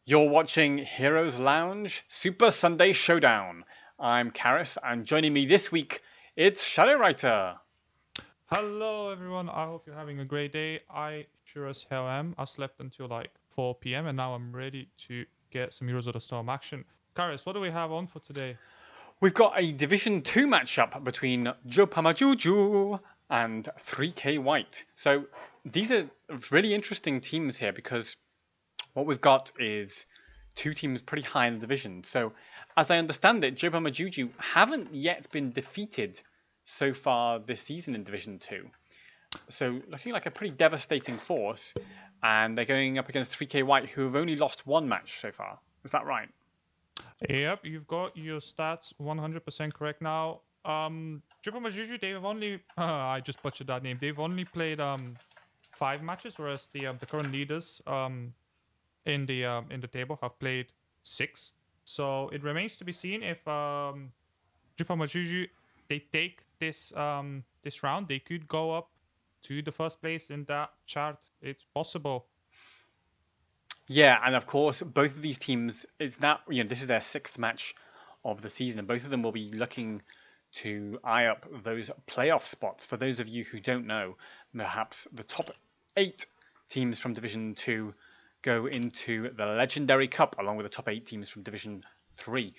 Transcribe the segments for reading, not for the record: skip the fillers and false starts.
You're watching Heroes Lounge Super Sunday Showdown. I'm Karis, and joining me this week, it's Shadowwriter. Hello, everyone. I hope you're having a great day. I sure as hell am. I slept until like 4 p.m. and now I'm ready to get some Heroes of the Storm action. Karis, what do we have on for today? We've got a Division 2 matchup between JoPaMaJuju and 3K White. So these are really interesting teams here because what we've got is two teams pretty high in the division. So as I understand it, JoPaMaJuju haven't yet been defeated so far this season in Division 2. So looking like a pretty devastating force, and they're going up against 3K White, who have only lost one match so far. Is that right? Yep, you've got your stats 100% correct now. JoPaMaJuju, they've only I just butchered that name. They've only played 5 matches, whereas the current leaders in the table have played 6. So it remains to be seen if JoPaMaJuju they take this round, they could go up to the first place in that chart. It's possible. Yeah, and of course, both of these teams, it's not, this is their sixth match of the season, and both of them will be looking to eye up those playoff spots. For those of you who don't know, perhaps the top 8 teams from Division 2 go into the Legendary Cup, along with the top 8 teams from Division 3.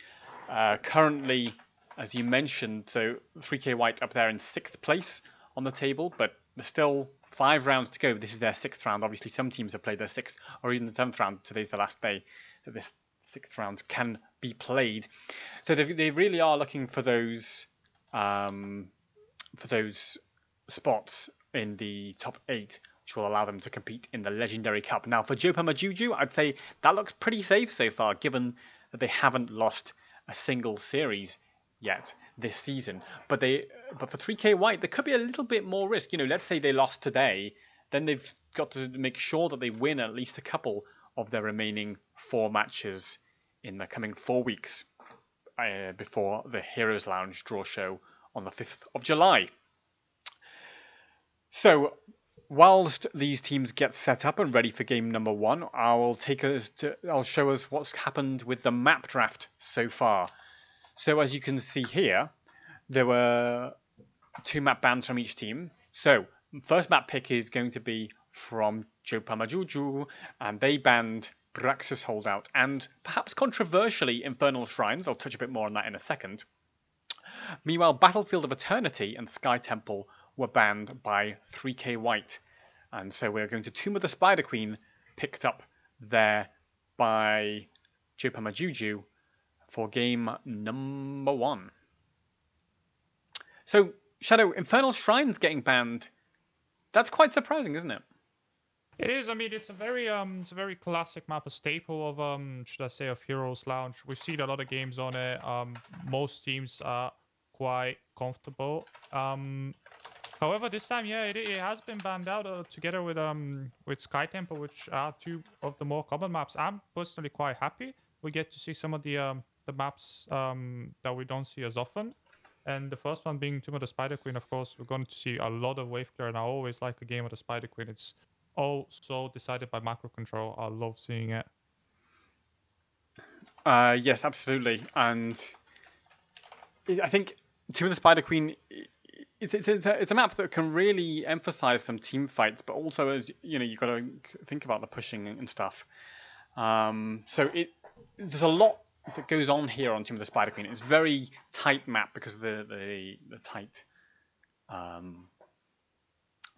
Currently, as you mentioned, so 3K White up there in 6th place on the table, but there's still 5 rounds to go. This is their 6th round. Obviously, some teams have played their 6th or even the 7th round. Today's the last day that this 6th round can be played. So they really are looking for those spots in the top 8, which will allow them to compete in the Legendary Cup. Now, for JoPaMaJuju, I'd say that looks pretty safe so far, given that they haven't lost a single series yet this season. But for 3K White, there could be a little bit more risk. Let's say they lost today, then they've got to make sure that they win at least a couple of their remaining 4 matches in the coming 4 weeks before the Heroes Lounge draw show on the 5th of July. So, whilst these teams get set up and ready for game number 1, I'll show us what's happened with the map draft so far. So, as you can see here, there were 2 map bans from each team. So, first map pick is going to be from JoPaMaJuju, and they banned Braxis Holdout and, perhaps controversially, Infernal Shrines. I'll touch a bit more on that in a second. Meanwhile, Battlefield of Eternity and Sky Temple were banned by 3K White. And so we're going to Tomb of the Spider Queen, picked up there by JoPaMaJuju for game number 1. So, Shadow, Infernal Shrines getting banned, that's quite surprising, isn't it? It is. I mean, it's a very classic map, a staple of should I say, of Heroes Lounge. We've seen a lot of games on it. Most teams are quite comfortable. However, this time, yeah, it has been banned out together with Sky Temple, which are 2 of the more common maps. I'm personally quite happy. We get to see some of the maps that we don't see as often. And the first one being Tomb of the Spider Queen, of course, we're going to see a lot of wave clear, and I always like a game of the Spider Queen. It's all so decided by macro control. I love seeing it. Yes, absolutely. And I think Tomb of the Spider Queen, it's a map that can really emphasize some team fights, but also, as you've got to think about the pushing and stuff. So there's a lot that goes on here on Tomb of the Spider Queen. It's very tight map because of the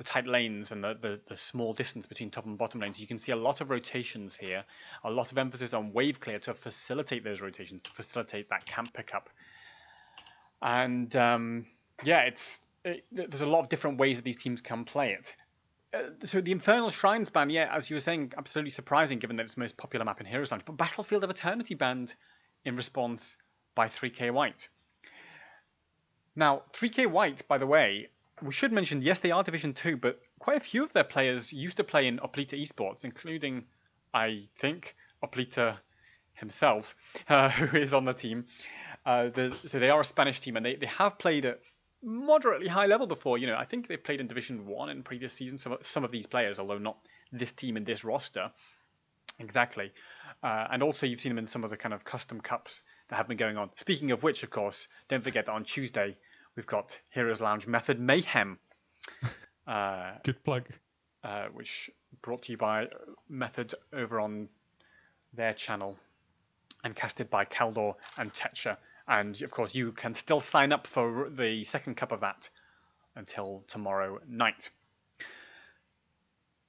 tight lanes and the small distance between top and bottom lanes. You can see a lot of rotations here, a lot of emphasis on wave clear to facilitate those rotations, to facilitate that camp pickup. And there's a lot of different ways that these teams can play it. So the Infernal Shrines ban, yeah, as you were saying, absolutely surprising given that it's the most popular map in Heroes Lounge. But Battlefield of Eternity banned in response by 3K White. Now, 3K White, by the way, we should mention, yes, they are Division 2, but quite a few of their players used to play in Oplita Esports, including, I think, Oplita himself, who is on the team. So they are a Spanish team, and they have played at moderately high level before. I think they've played in Division 1 in previous seasons, some of these players, although not this team and this roster. Exactly. And also you've seen them in some of the kind of custom cups that have been going on. Speaking of which, of course, don't forget that on Tuesday we've got Heroes Lounge Method Mayhem, Good plug. which brought to you by Method over on their channel and casted by Kaldor and Tetcher. And of course, you can still sign up for the second cup of that until tomorrow night.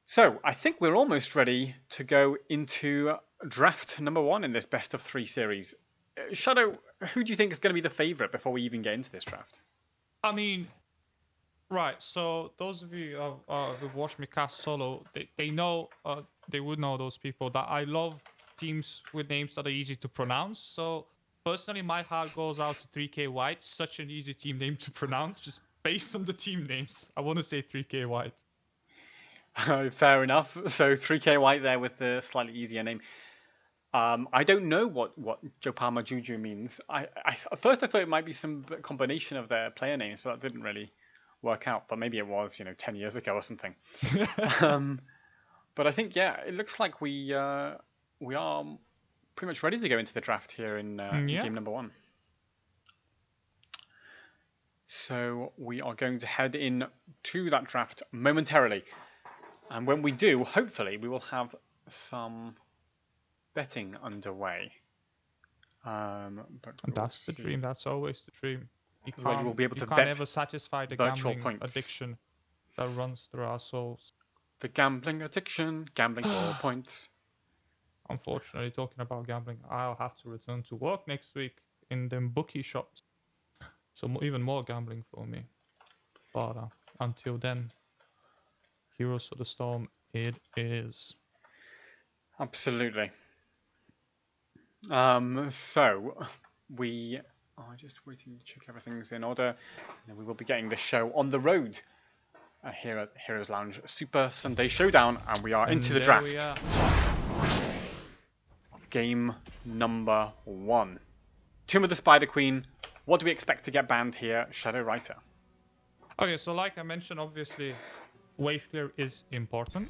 So I think we're almost ready to go into draft number 1 in this best of 3 series. Shadow, who do you think is going to be the favourite before we even get into this draft? I mean, right. So those of you who've watched me cast solo, they know, they would know those people that I love teams with names that are easy to pronounce. So personally, my heart goes out to 3K White. Such an easy team name to pronounce, just based on the team names. I want to say 3K White. Fair enough. So 3K White there with the slightly easier name. I don't know what JoPaMaJuju means. At first I thought it might be some combination of their player names, but that didn't really work out. But maybe it was, 10 years ago or something. But I think, yeah, it looks like we are pretty much ready to go into the draft here in game number 1. So we are going to head in to that draft momentarily. And when we do, hopefully, we will have some betting underway. But that's the dream. That's always the dream. You will be able to can't bet ever satisfy the virtual gambling points. addiction that runs through our souls. The gambling addiction, gambling for points. Unfortunately, talking about gambling, I'll have to return to work next week in them bookie shops. So even more gambling for me. But until then, Heroes of the Storm it is. Absolutely. So we are just waiting to check everything's in order, and then we will be getting the show on the road here at Heroes Lounge Super Sunday Showdown, and we are into the draft. Game number 1. Tomb of the Spider Queen. What do we expect to get banned here, Shadow Writer? Okay, so like I mentioned, obviously, wave clear is important.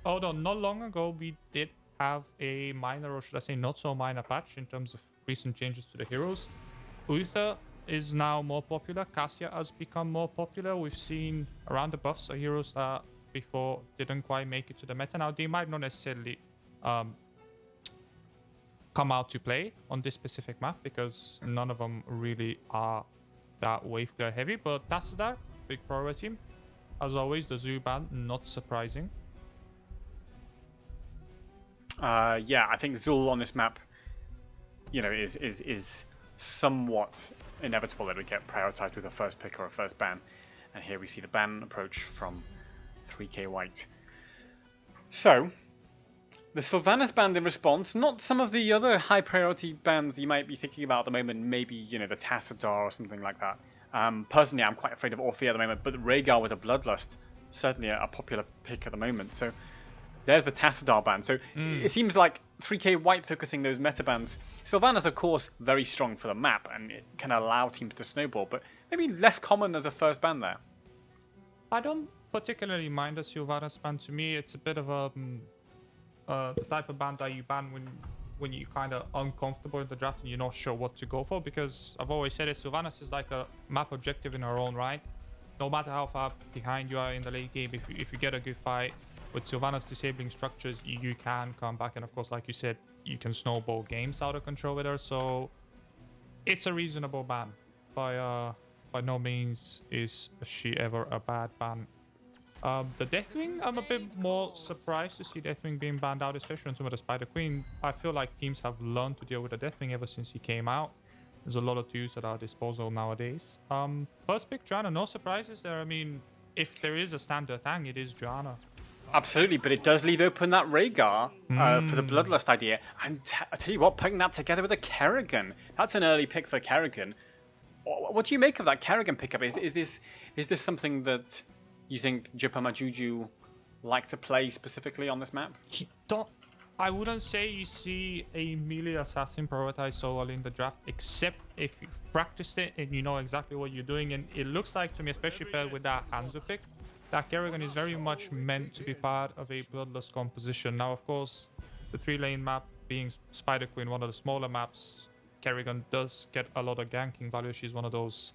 Although not long ago we did have a minor, or should I say not so minor patch in terms of recent changes to the heroes. Uther is now more popular. Cassia has become more popular. We've seen around the buffs are heroes that before didn't quite make it to the meta. Now they might not necessarily come out to play on this specific map because none of them really are that wave clear heavy, but Tassadar, big priority. As always, the Zoo ban, not surprising. Yeah, I think Zul on this map, is somewhat inevitable that we get prioritized with a first pick or a first ban. And here we see the ban approach from 3K White. So, the Sylvanas banned in response, not some of the other high priority bans you might be thinking about at the moment, maybe, the Tassadar or something like that. Personally, I'm quite afraid of Orphea at the moment, but Rhaegar with a Bloodlust, certainly a popular pick at the moment. So there's the Tassadar ban. So it seems like 3K White focusing those meta bans. Sylvanas, of course, very strong for the map, and it can allow teams to snowball, but maybe less common as a first ban there. I don't particularly mind the Sylvanas ban. To me, it's a bit of a the type of ban that you ban when you're kind of uncomfortable in the draft and you're not sure what to go for, because I've always said it, Sylvanas is like a map objective in her own right. No matter how far behind you are in the late game, if you get a good fight with Sylvanas disabling structures, you can come back, and of course, like you said, you can snowball games out of control with her. So it's a reasonable ban. By no means is she ever a bad ban. The Deathwing, I'm a bit more surprised to see Deathwing being banned out, especially on some of the Spider Queen. I feel like teams have learned to deal with the Deathwing ever since he came out. There's a lot of tools at our disposal nowadays. First pick, Joanna, no surprises there. I mean, if there is a standard thing, it is Joanna. Absolutely, but it does leave open that Rhaegar for the Bloodlust idea. And I tell you what, putting that together with a Kerrigan, that's an early pick for Kerrigan. What do you make of that Kerrigan pickup? Is this something that you think JoPaMaJuju like to play specifically on this map? I wouldn't say you see a melee assassin prioritized so well in the draft, except if you've practiced it and you know exactly what you're doing. And it looks like to me, especially paired with that Hanzo pick, that Kerrigan is very much meant to be part of a Bloodlust composition. Now, of course, the 3-lane map being Spider Queen, one of the smaller maps, Kerrigan does get a lot of ganking value. She's one of those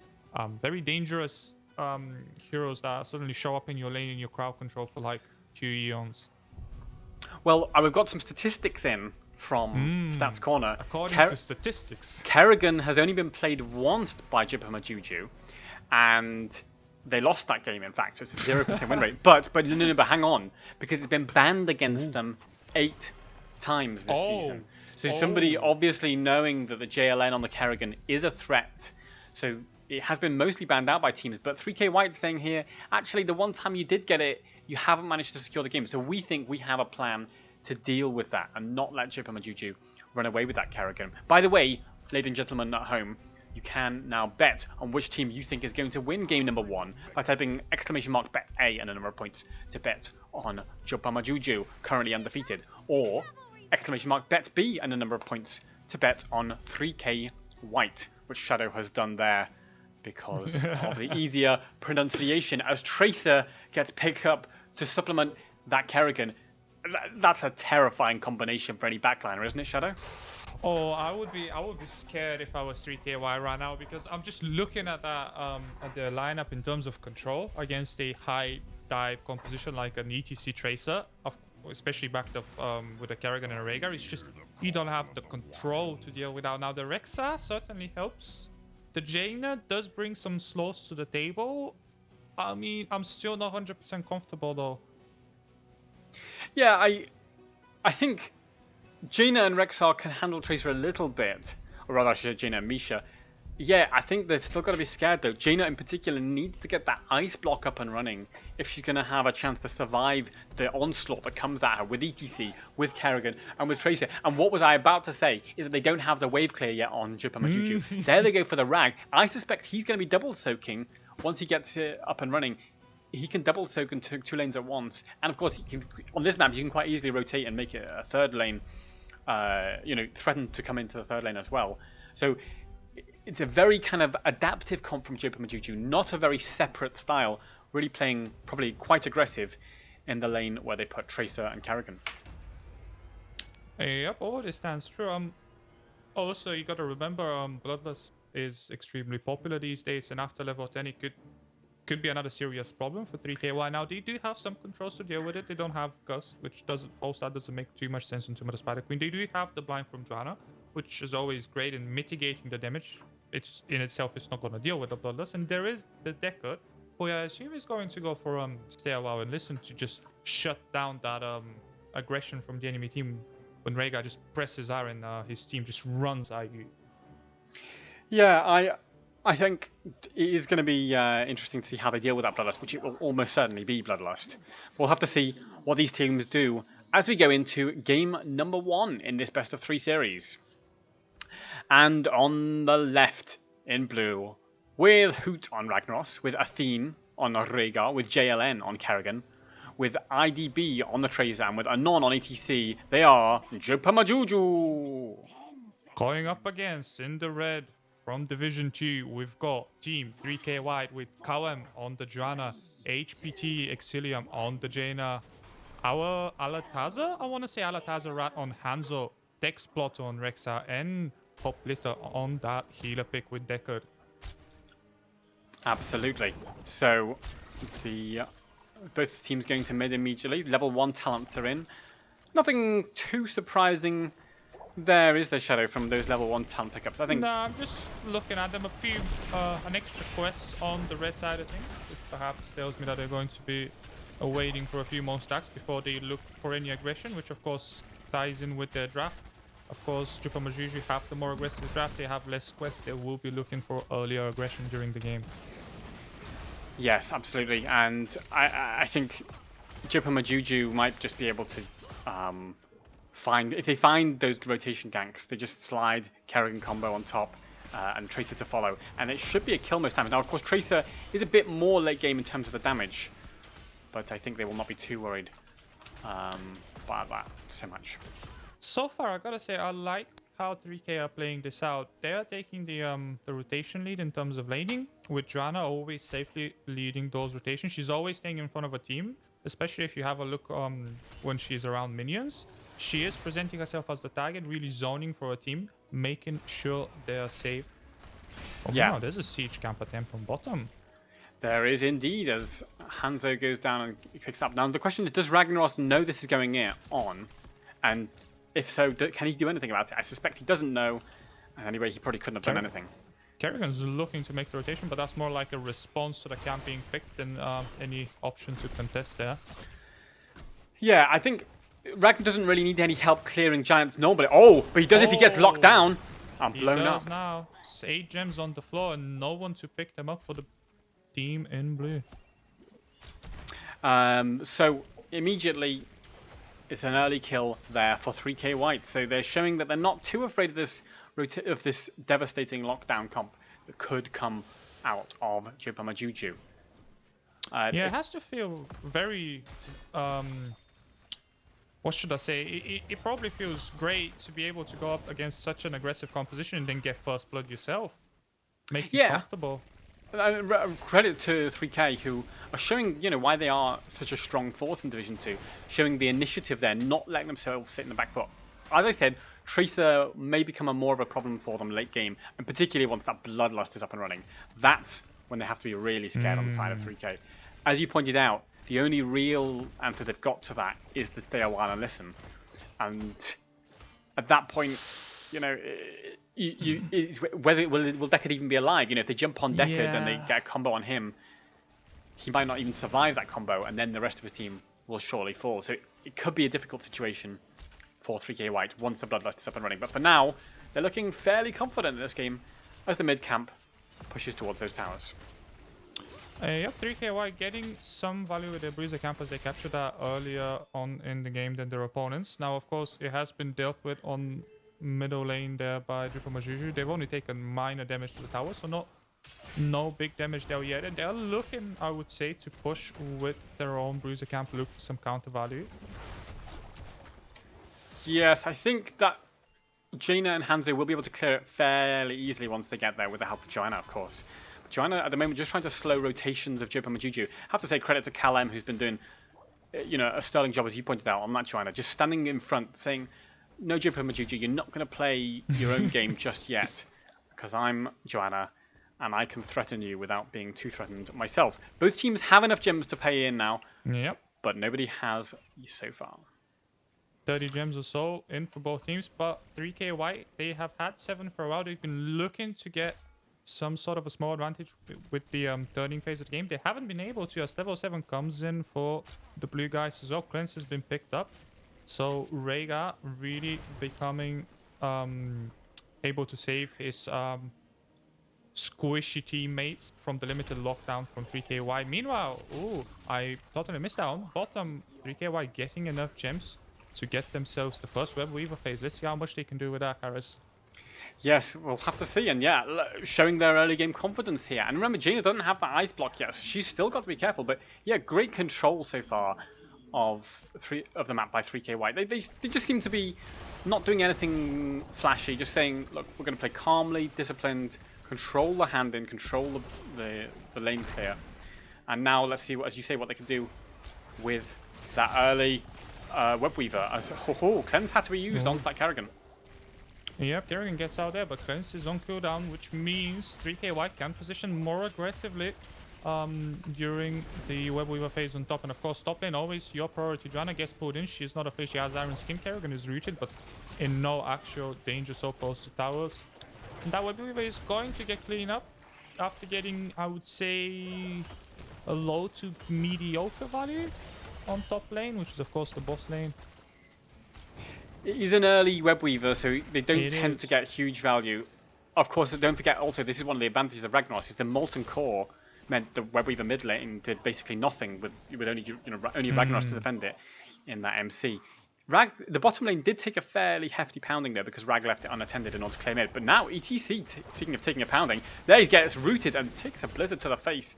very dangerous heroes that suddenly show up in your lane in your crowd control for like 2 eons. Well, we've got some statistics in from Stats Corner. According to statistics, Kerrigan has only been played once by JoPaMaJuju, and they lost that game, in fact, so it's a 0% win rate. But no, hang on, because it's been banned against them 8 times this season. So somebody obviously knowing that the JLN on the Kerrigan is a threat, so it has been mostly banned out by teams. But 3K White's saying here, actually, the one time you did get it, you haven't managed to secure the game. So we think we have a plan to deal with that and not let JoPaMaJuju run away with that Kerrigan. By the way, ladies and gentlemen at home, you can now bet on which team you think is going to win game number 1 by typing !bet A and a number of points to bet on JoPaMaJuju, currently undefeated, or !bet B and a number of points to bet on 3K White, which Shadow has done there because of the easier pronunciation as Tracer gets picked up to supplement that Kerrigan. That's a terrifying combination for any backliner, isn't it, Shadow? Oh, I would be scared if I was 3KY right now, because I'm just looking at that at the lineup in terms of control against a high dive composition like an ETC Tracer, especially backed up with a Kerrigan and a Rhaegar. It's just you don't have the control to deal with that. Now the Rexa certainly helps. The Jaina does bring some slows to the table. I mean, I'm still not 100% comfortable though. Yeah, I think Jaina and Rexar can handle Tracer a little bit, or rather I should say Jaina and Misha. Yeah, I think they've still got to be scared though. Jaina in particular needs to get that ice block up and running if she's going to have a chance to survive the onslaught that comes at her with ETC, with Kerrigan, and with Tracer. And what was I about to say is that they don't have the wave clear yet on JoPaMaJuju. There they go for the rag. I suspect he's going to be double soaking once he gets it up and running. He can double soak into 2 lanes at once. And of course, he can, on this map, you can quite easily rotate and make it a 3rd lane, threaten to come into the 3rd lane as well. So it's a very kind of adaptive comp from JoPaMaJuju, not a very separate style, really playing probably quite aggressive in the lane where they put Tracer and Kerrigan. Yep, all this stands true. Also, you got to remember, Bloodlust is extremely popular these days, and after level 10 it could be another serious problem for 3KY. Now, they do have some controls to deal with it. They don't have Gus, which doesn't make too much sense into Mother Spider Queen. They do have the blind from Joanna, which is always great in mitigating the damage. It's in itself, it's not going to deal with the Bloodlust. And there is the Deckard, who I assume is going to go for Stay a While and Listen to just shut down that aggression from the enemy team when Rhaegar just presses R and his team just runs at you. Yeah, I think it is going to be interesting to see how they deal with that Bloodlust, which it will almost certainly be Bloodlust. We'll have to see what these teams do as we go into game number 1 in this best of 3 series. And on the left in blue, with Hoot on Ragnaros, with Athene on Rhaegar, with JLN on Kerrigan, with IDB on the Tracer, and with Anon on ETC, they are JoPaMaJuju. Going up against, in the red, from Division 2, we've got Team 3K White with Kawem on the Joanna, HPT Exilium on the Jaina, our Alataza, I want to say Alataza Rat on Hanzo, Dex Plot on Rexa, and Pop Litter on that healer pick with Deckard. Absolutely. So, both teams going to mid immediately. Level 1 talents are in. Nothing too surprising there, is there, Shadow, from those level 1 talent pickups? I think. No, I'm just looking at them. An extra quest on the red side of things, which perhaps tells me that they're going to be waiting for a few more stacks before they look for any aggression, which of course ties in with their draft. Of course, JoPaMaJuju have the more aggressive draft. They have less quests. They will be looking for earlier aggression during the game. Yes, absolutely. And I think JoPaMaJuju might just be able to if they find those rotation ganks, they just slide Kerrigan combo on top and Tracer to follow. And it should be a kill most times. Now, of course, Tracer is a bit more late game in terms of the damage, but I think they will not be too worried about that so much. So far, I gotta say, I like how 3K are playing this out. They are taking the rotation lead in terms of laning, with Joanna always safely leading those rotations. She's always staying in front of a team, especially if you have a look when she's around minions. she is presenting herself as the target, really zoning for a team, making sure they are safe. Oh, Yeah. meanwhile, there's a siege camp attempt on bottom. There is indeed, as Hanzo goes down and picks up. Now the question is, does Ragnaros know this is going on? And if so, can he do anything about it? I suspect he doesn't know. And anyway, he probably couldn't have done anything. Kerrigan's looking to make the rotation, but that's more like a response to the camp being picked than any option to contest there. Yeah, I think Ragnar doesn't really need any help clearing giants normally. Oh, but he does if he gets locked down. I'm blown up. He does now. 8 gems on the floor and no one to pick them up for the team in blue. So immediately, it's an early kill there for 3K White. So they're showing that they're not too afraid of this devastating lockdown comp that could come out of JoPaMaJuju. Yeah, it has to feel very what should I say? It probably feels great to be able to go up against such an aggressive composition and then get first blood yourself. Make you comfortable. Credit to 3K who are showing, why they are such a strong force in Division 2. Showing the initiative there, not letting themselves sit in the back foot. As I said, Tracer may become more of a problem for them late game, and particularly once that Bloodlust is up and running. That's when they have to be really scared on the side of 3K. As you pointed out, the only real answer they've got to that is to stay a while and listen. And at that point, whether will Deckard even be alive? If they jump on Deckard and they get a combo on him, he might not even survive that combo, and then the rest of his team will surely fall. So it could be a difficult situation for 3K White once the Bloodlust is up and running. But for now, they're looking fairly confident in this game as the mid camp pushes towards those towers. Yep, 3K White getting some value with their Bruiser camp as they captured that earlier on in the game than their opponents. Now, of course, it has been dealt with on middle lane there by JoPaMaJuju. They've only taken minor damage to the tower, so no big damage there yet. And they're looking, I would say, to push with their own Bruiser camp, look for some counter value. Yes, I think that Jaina and Hanzo will be able to clear it fairly easily once they get there with the help of Joanna, of course. Joanna, at the moment, just trying to slow rotations of JoPaMaJuju. I have to say credit to Calem, who's been doing, a sterling job, as you pointed out, on that Joanna. Just standing in front, saying, no, JoPaMaJuju, you're not going to play your own game just yet. Because I'm Joanna, and I can threaten you without being too threatened myself. Both teams have enough gems to pay in now. Yep. But nobody has so far. 30 gems or so in for both teams. But 3K White, they have had 7 for a while. They've been looking to get some sort of a small advantage with the turning phase of the game. They haven't been able to, as level 7 comes in for the blue guys as well. Cleanse has been picked up, so Rhaegar really becoming able to save his squishy teammates from the limited lockdown from 3KY. Meanwhile, I totally missed out on bottom. 3KY getting enough gems to get themselves the first Web Weaver phase. Let's see how much they can do with that, Harris. Yes, we'll have to see, and yeah, showing their early game confidence here. And remember, Jaina doesn't have that ice block yet, so she's still got to be careful. But yeah, great control so far of the map by 3K White. They just seem to be not doing anything flashy, just saying, look, we're going to play calmly, disciplined, control the hand in, control the lane clear. And now let's see, as you say, what they can do with that early Web Weaver. As Cleanse had to be used onto that Kerrigan. Yep, Kerrigan gets out there, but Cleanse is on cooldown, which means 3K White can position more aggressively during the Web Weaver phase on top. And of course, top lane always your priority. Joanna gets pulled in. She's not officially, she has Iron Skin. Kerrigan is rooted, but in no actual danger so close to towers. And that Web Weaver is going to get cleaned up after getting, I would say, a low to mediocre value on top lane, which is of course the boss lane. It is an early Web Weaver, so they don't tend to get huge value. Of course, don't forget also, this is one of the advantages of Ragnaros, is the Molten Core meant the Web Weaver mid lane did basically nothing with only only Ragnaros to defend it in that MC. The bottom lane did take a fairly hefty pounding there because Rag left it unattended in order to claim it. But now ETC, speaking of taking a pounding, there he gets rooted and takes a blizzard to the face.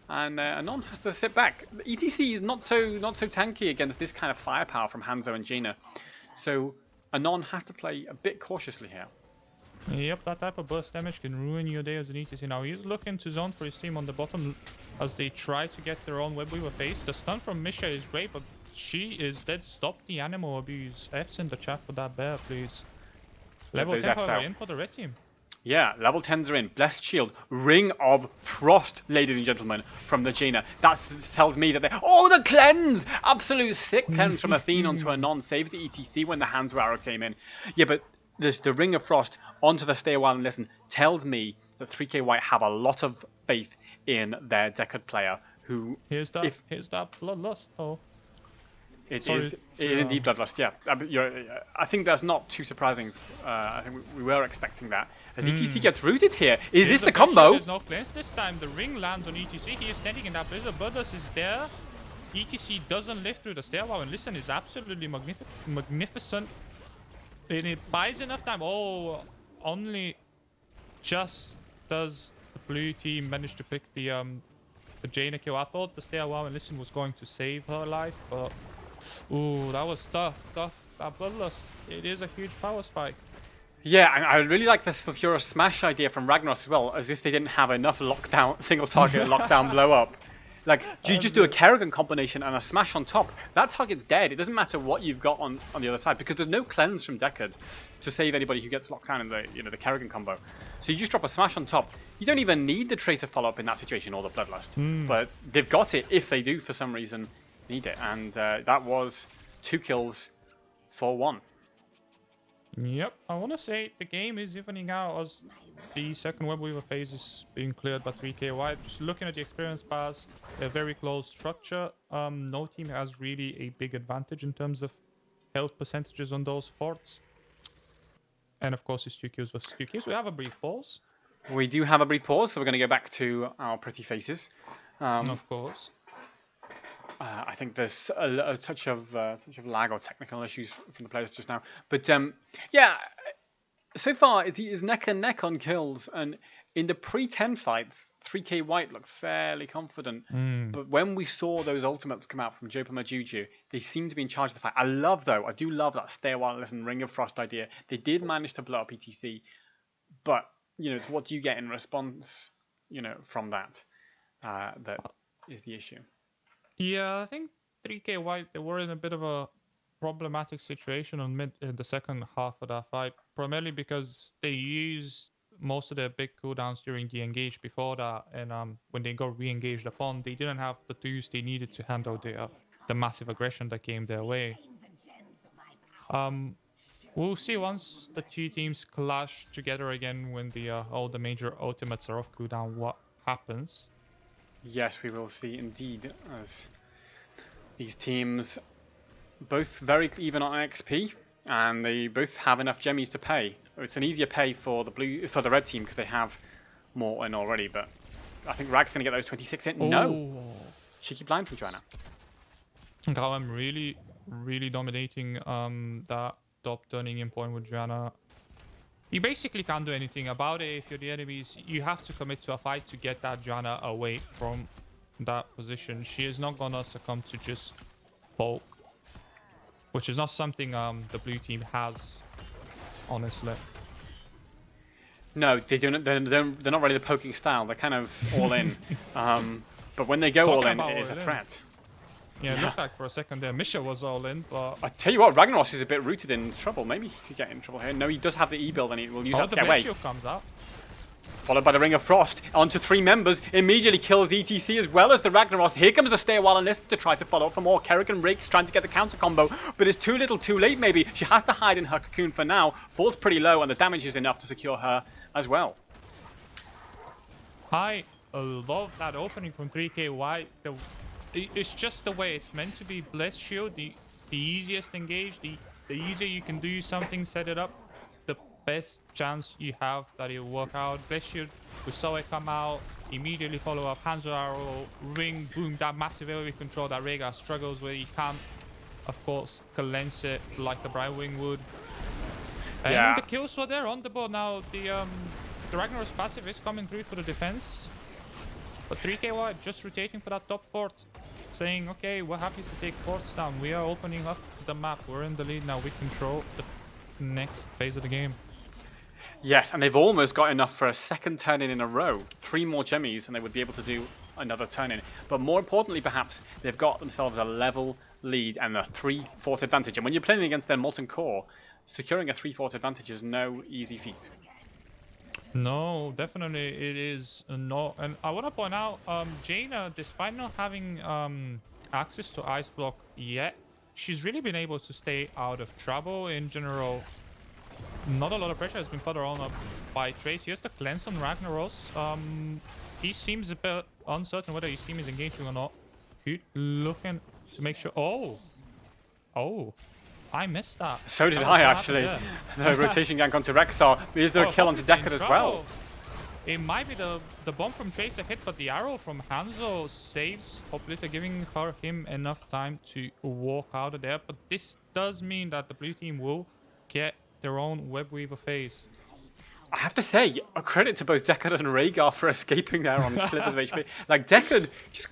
And Anon has to sit back. ETC is not so tanky against this kind of firepower from Hanzo and Jaina. So Anon has to play a bit cautiously here. Yep, that type of burst damage can ruin your day as an ETC. Now he's looking to zone for his team on the bottom as they try to get their own Web Weaver face. The stun from Misha is great, but She is dead. Stop the animal abuse. F's in the chat for that bear, please. Get Level those 10 Fs however out. in for the red team. Yeah, level 10s are in. Blessed Shield. Ring of Frost, ladies and gentlemen, from the Jaina. That tells me that they... Oh, the cleanse! Absolute sick cleanse from Athene onto a non-saves the ETC when the Hands Arrow came in. Yeah, but there's the Ring of Frost onto the Stay a While and Listen tells me that 3K White have a lot of faith in their Decade player who... Here's that bloodlust. Oh. It Sorry is to, indeed Bloodlust, yeah. I think that's not too surprising. I think we were expecting that. As ETC gets rooted here, is this the combo? There's no cleanse this time. The ring lands on ETC. He is standing in that place. The Bloodlust is there. ETC doesn't live through the stairwell. And listen, is absolutely magnificent. And it buys enough time. Oh, only just does the blue team manage to pick the Jaina kill. I thought the stairwell and listen was going to save her life, but ooh, that was tough. That Bloodlust, it is a huge power spike. Yeah, and I really like the Sulfura Smash idea from Ragnaros as well, as if they didn't have enough lockdown, single target lockdown blow up. Like, you just do a Kerrigan combination and a Smash on top. That target's dead. It doesn't matter what you've got on the other side, because there's no cleanse from Decade to save anybody who gets locked down in the the Kerrigan combo. So you just drop a Smash on top. You don't even need the Tracer follow-up in that situation or the Bloodlust. But they've got it if they do, for some reason, need it. And that was 2 kills for 1. Yep, I want to say the game is evening out as the second Web Weaver phase is being cleared by 3K White. Just looking at the experience bars, a very close structure. No team has really a big advantage in terms of health percentages on those forts. And of course, it's 2 kills versus 2 kills. We have a brief pause. We do have a brief pause, so we're going to go back to our pretty faces. Of course. I think there's a touch of lag or technical issues from the players just now. But yeah, so far it's neck and neck on kills. And in the pre-10 fights, 3K White looked fairly confident. But when we saw those ultimates come out from JoPaMaJuju, they seemed to be in charge of the fight. I do love that Stay a While and Listen Ring of Frost idea. They did manage to blow up ETC. But, it's what do you get in response, from that? That is the issue. Yeah, I think 3K White, they were in a bit of a problematic situation in the second half of that fight, primarily because they used most of their big cooldowns during the engage before that, and when they got re-engaged upon, they didn't have the tools they needed to handle the massive aggression that came their way. We'll see once the two teams clash together again when all the major ultimates are off cooldown what happens. Yes, we will see indeed, as these teams both very even on XP, and they both have enough gemmies to pay. It's an easier pay for the red team because they have more in already. But I think Rag's gonna get those 26 in. No, cheeky blind from Joanna. Now I'm really dominating that top turning in point with Joanna. You basically can't do anything about it if you're the enemies. You have to commit to a fight to get that Joanna away from that position. She is not gonna succumb to just poke, which is not something the blue team has, honestly. No, they don't. They're not really the poking style. They're kind of all in. But when they go all in, it is a threat. Yeah, it looked like for a second there Misha was all in, but... I tell you what, Ragnaros is a bit rooted in trouble. Maybe he could get in trouble here. No, he does have the E-build and he will use that to get away. Comes out. Followed by the Ring of Frost, onto 3 members, immediately kills ETC as well as the Ragnaros. Here comes the Stay a While and Listen to try to follow up for more. Kerrigan Rakes trying to get the counter combo, but it's too little too late maybe. She has to hide in her cocoon for now. Falls pretty low and the damage is enough to secure her as well. I love that opening from 3K White. It's just the way it's meant to be. Blessed Shield, the easiest engage, the easier you can do something, set it up, the best chance you have that it'll work out. Blessed Shield, we saw it come out, immediately follow up, Hands Arrow, Ring, boom, that massive AoE control that Rhaegar struggles with. He can't, of course, cleanse it like the Brightwing would. And the kills were there on the board. Now the Ragnaros passive is coming through for the defense. But 3K White just rotating for that top fort, saying, okay, we're happy to take forts down. We are opening up the map. We're in the lead now. We control the next phase of the game. Yes, and they've almost got enough for a second turn in a row. 3 more gemmies and they would be able to do another turn in. But more importantly, perhaps, they've got themselves a level lead and a 3-fort advantage. And when you're playing against their Molten Core, securing a 3-fort advantage is no easy feat. No, definitely it is not. And I want to point out, Jaina, despite not having access to Ice Block yet, she's really been able to stay out of trouble in general. Not a lot of pressure has been put on up by Trace. Here's the cleanse on Ragnaros. He seems a bit uncertain whether his team is engaging or not. Good looking to make sure. Oh, I missed that. So did I, actually. The rotation gank onto Rexar. But is there a kill onto Deckard as well? It might be the bomb from Tracer hit, but the arrow from Hanzo saves Hoplita, giving him enough time to walk out of there. But this does mean that the blue team will get their own Webweaver phase. I have to say, a credit to both Deckard and Rhaegar for escaping there on slivers of HP. Like, Deckard just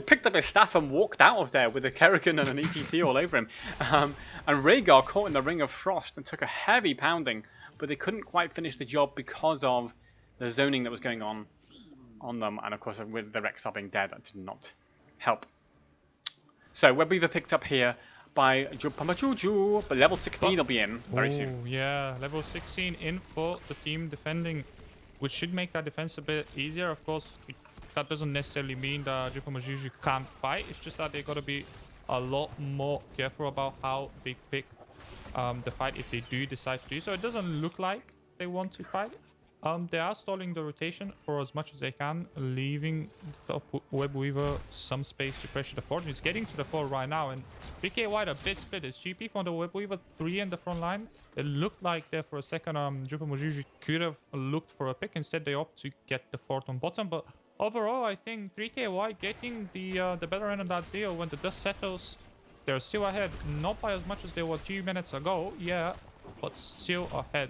picked up his staff and walked out of there with a Kerrigan and an ETC all over him. And Rhaegar caught in the Ring of Frost and took a heavy pounding, but they couldn't quite finish the job because of the zoning that was going on them. And of course, with the Rexar being dead, that did not help. So, Webweaver picked up here by JoPaMaJuju, but level 16 will be in very soon. Yeah, level 16 in for the team defending, which should make that defense a bit easier. Of course, that doesn't necessarily mean that JoPaMaJuju can't fight. It's just that they got to be a lot more careful about how they pick the fight if they do decide to do so. It doesn't look like they want to fight. They are stalling the rotation for as much as they can, leaving the Webweaver some space to pressure the fort. He's getting to the fort right now, and PK White a bit split. There's 2 people on the Webweaver, 3 in the front line. It looked like there for a second JoPaMaJuju could have looked for a pick. Instead, they opt to get the fort on bottom. But overall, I think 3KY getting the better end of that deal. When the dust settles, they're still ahead. Not by as much as they were 2 minutes ago, yeah, but still ahead.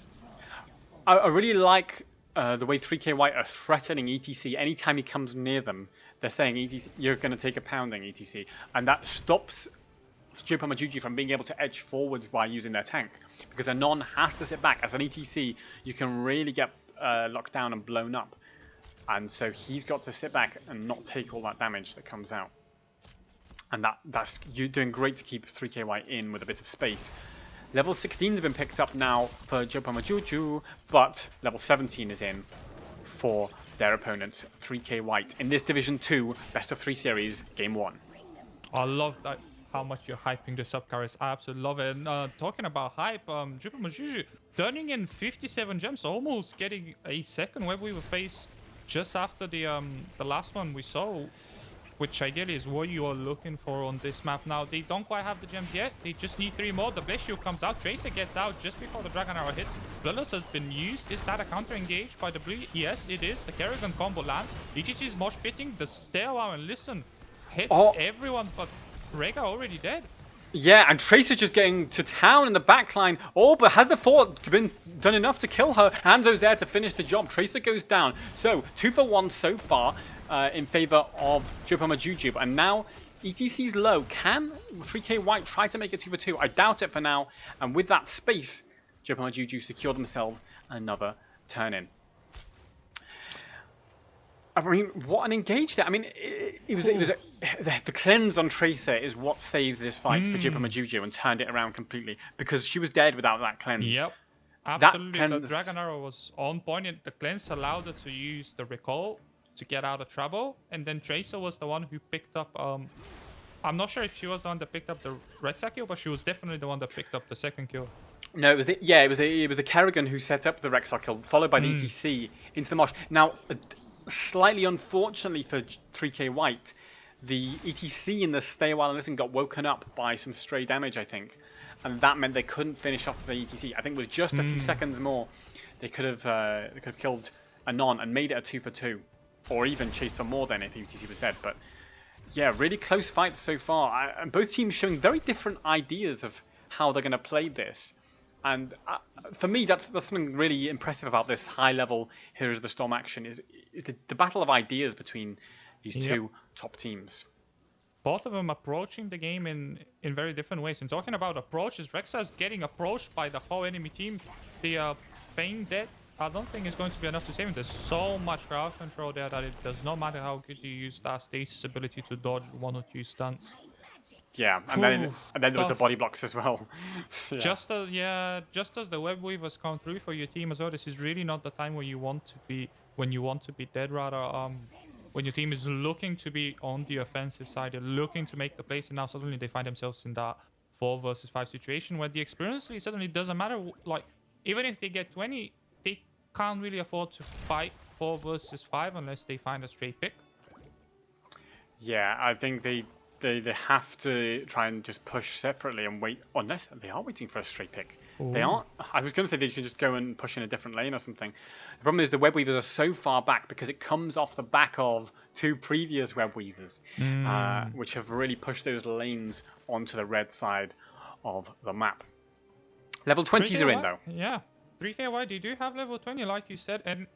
I really like the way 3K White are threatening ETC. Anytime he comes near them, they're saying, ETC, you're going to take a pounding, ETC. And that stops JoPaMaJuju from being able to edge forwards by using their tank. Because Anon has to sit back. As an ETC, you can really get locked down and blown up. And so he's got to sit back and not take all that damage that comes out. And that's you doing great to keep 3K White in with a bit of space. Level 16 has been picked up now for JoPaMaJuju, but level 17 is in for their opponent, 3K White. In this Division 2 Best of 3 series, Game 1. I love that, how much you're hyping this up, Karis. I absolutely love it. And talking about hype, JoPaMaJuju turning in 57 gems, almost getting a second Webweaver phase just after the last one we saw, which ideally is what you are looking for on this map. Now, they don't quite have the gems yet. They just need 3 more. The Bless Shield comes out. Tracer gets out just before the Dragon Arrow hits. Bloodlust has been used. Is that a counter engage by the Blue? Yes, it is. The Kerrigan combo lands. EGC is mosh pitting. The stairwell and listen hits everyone, but Rhaegar already dead. Yeah, and Tracer's just getting to town in the backline. Oh, but has the fort been done enough to kill her? Hanzo's there to finish the job. Tracer goes down. So, 2 for 1 so far. In favor of JoPaMaJuju, and now ETC's low. Can 3K White try to make it 2 for 2? I doubt it for now. And with that space, JoPaMaJuju secured themselves another turn in. I mean, what an engage there! I mean, the cleanse on Tracer is what saved this fight for JoPaMaJuju and turned it around completely, because she was dead without that cleanse. Yep. Absolutely, the Dragon Arrow was on point. The cleanse allowed her to use the recall to get out of trouble, and then Tracer was the one who picked up I'm not sure if she was the one that picked up the Rexar kill, but she was definitely the one that picked up the second kill. No, it was the Kerrigan who set up the Rexar kill, followed by the ETC into the mosh. Now, slightly unfortunately for 3K White, the ETC in the stay a while and listen got woken up by some stray damage, I think, and that meant they couldn't finish off the ETC. I think with just a few seconds more, they could have killed Anon and made it a 2 for 2. Or even chased for more than if UTC was dead. But yeah, really close fights so far. And both teams showing very different ideas of how they're going to play this. And for me, that's something really impressive about this high-level Heroes of the Storm action is the battle of ideas between these two top teams. Both of them approaching the game in very different ways. And talking about approaches, Rexar's getting approached by the whole enemy team. The Feign dead I don't think it's going to be enough to save him. There's so much crowd control there that it does not matter how good you use that stasis ability to dodge 1 or 2 stunts. Yeah, Whew, and then there was the tough. body blocks as well. So, yeah. Just as the web weavers come through for your team as well, this is really not the time where you want to be dead. Rather, when your team is looking to be on the offensive side, they're looking to make the plays, and now suddenly they find themselves in that 4 versus 5 situation where the experience really suddenly doesn't matter. Like even if they get 20, they can't really afford to fight 4 versus 5 unless they find a straight pick. Yeah, I think they have to try and just push separately and wait, unless they are waiting for a straight pick. They Ooh. aren't. I was going to say they could just go and push in a different lane or something. The problem is the web weavers are so far back because it comes off the back of 2 previous web weavers, which have really pushed those lanes onto the red side of the map. Level 20s are in though. Yeah, 3KY, they do have level 20, like you said, and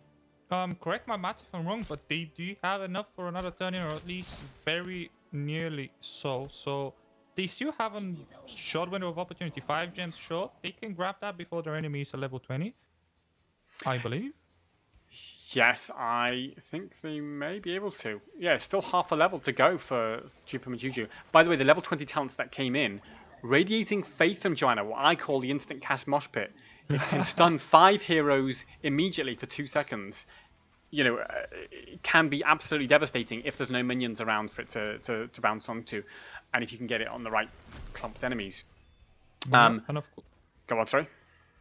correct my maths if I'm wrong, but they do have enough for another turn in, or at least very nearly so. So they still have a short window of opportunity. 5 gems short. They can grab that before their enemies are level 20, I believe. Yes, I think they may be able to. Yeah, still half a level to go for JoPaMaJuju. By the way, the level 20 talents that came in, Radiating Faith from Joanna, what I call the instant cast mosh pit. It can stun 5 heroes immediately for 2 seconds. You know, it can be absolutely devastating if there's no minions around for it to bounce onto, and if you can get it on the right clumped enemies. And of Go on, sorry.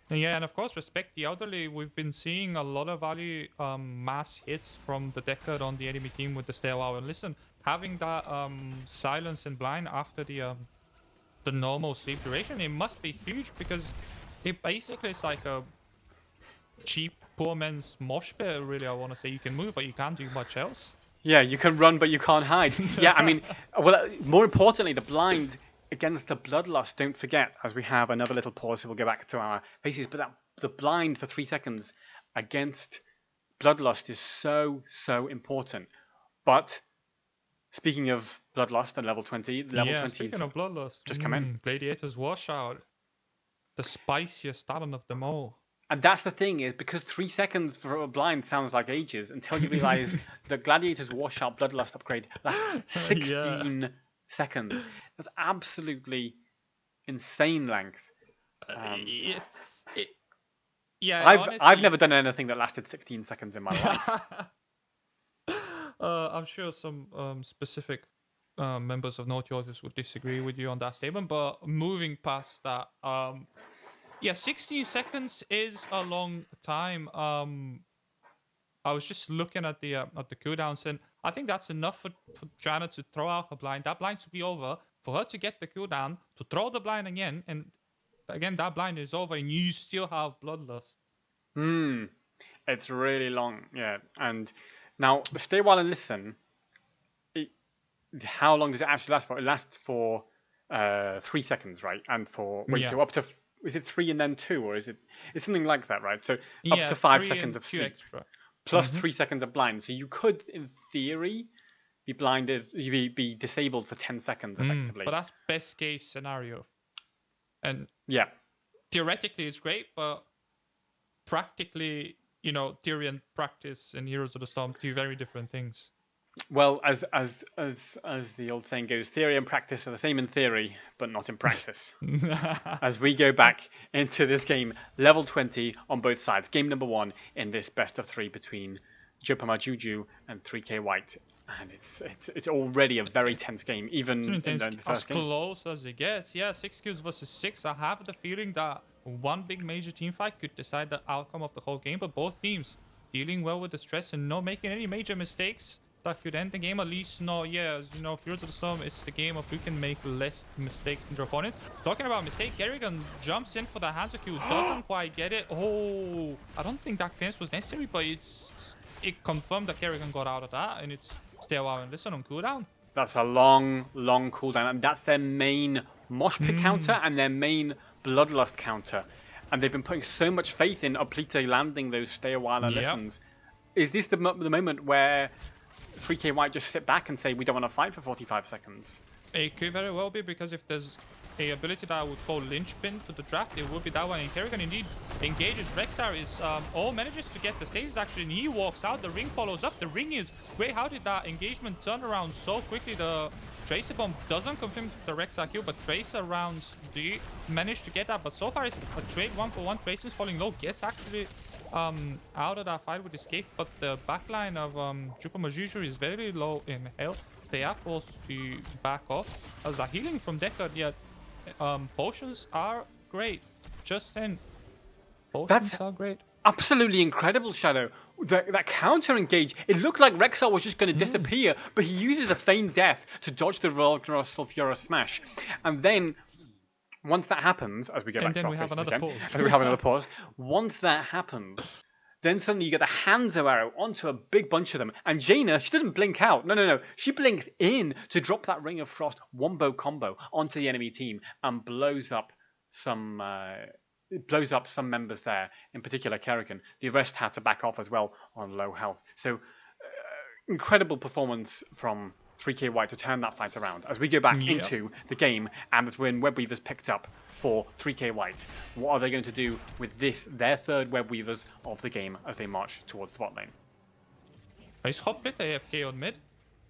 Yeah, and of course, respect the elderly. We've been seeing a lot of value mass hits from the Deckard on the enemy team with the Stairwell. And listen, having that silence and blind after the normal sleep duration, it must be huge because it basically is like a cheap poor man's mosh pit. Really, I want to say you can move, but you can't do much else. Yeah, you can run, but you can't hide. Yeah, I mean, well, more importantly, the blind against the bloodlust. Don't forget, as we have another little pause, so we'll go back to our faces. But the blind for 3 seconds against bloodlust is so important. But speaking of bloodlust and level 20, level 20's speaking of bloodlust, just come in. Gladiator's washout, the spiciest talent of them all. And that's the thing, is because 3 seconds for a blind sounds like ages until you realize the Gladiator's washout bloodlust upgrade lasts 16 seconds. That's absolutely insane length. I've never done anything that lasted 16 seconds in my life. I'm sure some specific members of Naughty Audience would disagree with you on that statement, but moving past that, 16 seconds is a long time. I was just looking at the cooldowns, and I think that's enough for Joanna to throw out her blind. That blind to be over, for her to get the cooldown, to throw the blind again, and again that blind is over, and you still have bloodlust. It's really long, yeah. And now the stay while and listen. How long does it actually last for? It lasts for 3 seconds, right? And for so up to, is it 3 and then 2, or is it's something like that, right? So up to 5 seconds of sleep extra. plus 3 seconds of blind. So you could, in theory, be blinded, be disabled for 10 seconds effectively. But that's best case scenario. And yeah, theoretically it's great, but practically, theory and practice in Heroes of the Storm do very different things. Well, as the old saying goes, theory and practice are the same in theory, but not in practice. As we go back into this game, level 20 on both sides. Game number 1 in this best of 3 between JoPaMaJuju and 3K White. And it's already a very tense game, even in the first game. As close as it gets. Yeah, 6 kills versus 6. I have the feeling that one big major team fight could decide the outcome of the whole game, but both teams dealing well with the stress and not making any major mistakes that could end the game. At least Heroes of the Storm is the game of who can make less mistakes than their opponents. Talking about mistake, Kerrigan jumps in for the Hanzo kill, doesn't quite get it. Oh, I don't think that clearance was necessary, but it confirmed that Kerrigan got out of that, and it's stay a while and listen on cooldown. That's a long cooldown, and that's their main mosh pit counter and their main bloodlust counter. And they've been putting so much faith in Oplita landing those stay a while and listens. Is this the moment where 3K White just sit back and say we don't want to fight for 45 seconds? It could very well be, because if there's a ability that I would call linchpin to the draft, it would be that one. And Kerrigan indeed engages. Rexar is manages to get the stages actually, and he walks out. The ring follows up. The ring is great. How did that engagement turn around so quickly? The Tracer bomb doesn't confirm the Rexar kill, but Tracer rounds do manage to get that. But so far it's a trade 1-for-1. Tracer's falling low, gets actually out of that fight with escape, but the backline of JoPaMaJuju is very low in health. They are forced to back off as the healing from Deckard, yet potions are great. Just then, potions are great. Absolutely incredible, Shadow. That counter engage, it looked like Rexar was just going to disappear, but he uses a feigned death to dodge the Ragnarok Sulfura smash. And then, once that happens, as we go back to our faces again, as we have another pause, once that happens, then suddenly you get the Hanzo arrow onto a big bunch of them. And Jaina, she doesn't blink out. No. She blinks in to drop that Ring of Frost wombo combo onto the enemy team and blows up some members there, in particular Kerrigan. The rest had to back off as well on low health. So, incredible performance from 3K White to turn that fight around. As we go back into the game, and it's when Webweaver's picked up for 3K White. What are they going to do with this, their third Webweavers of the game, as they march towards the bot lane? Is Hoplit AFK on mid?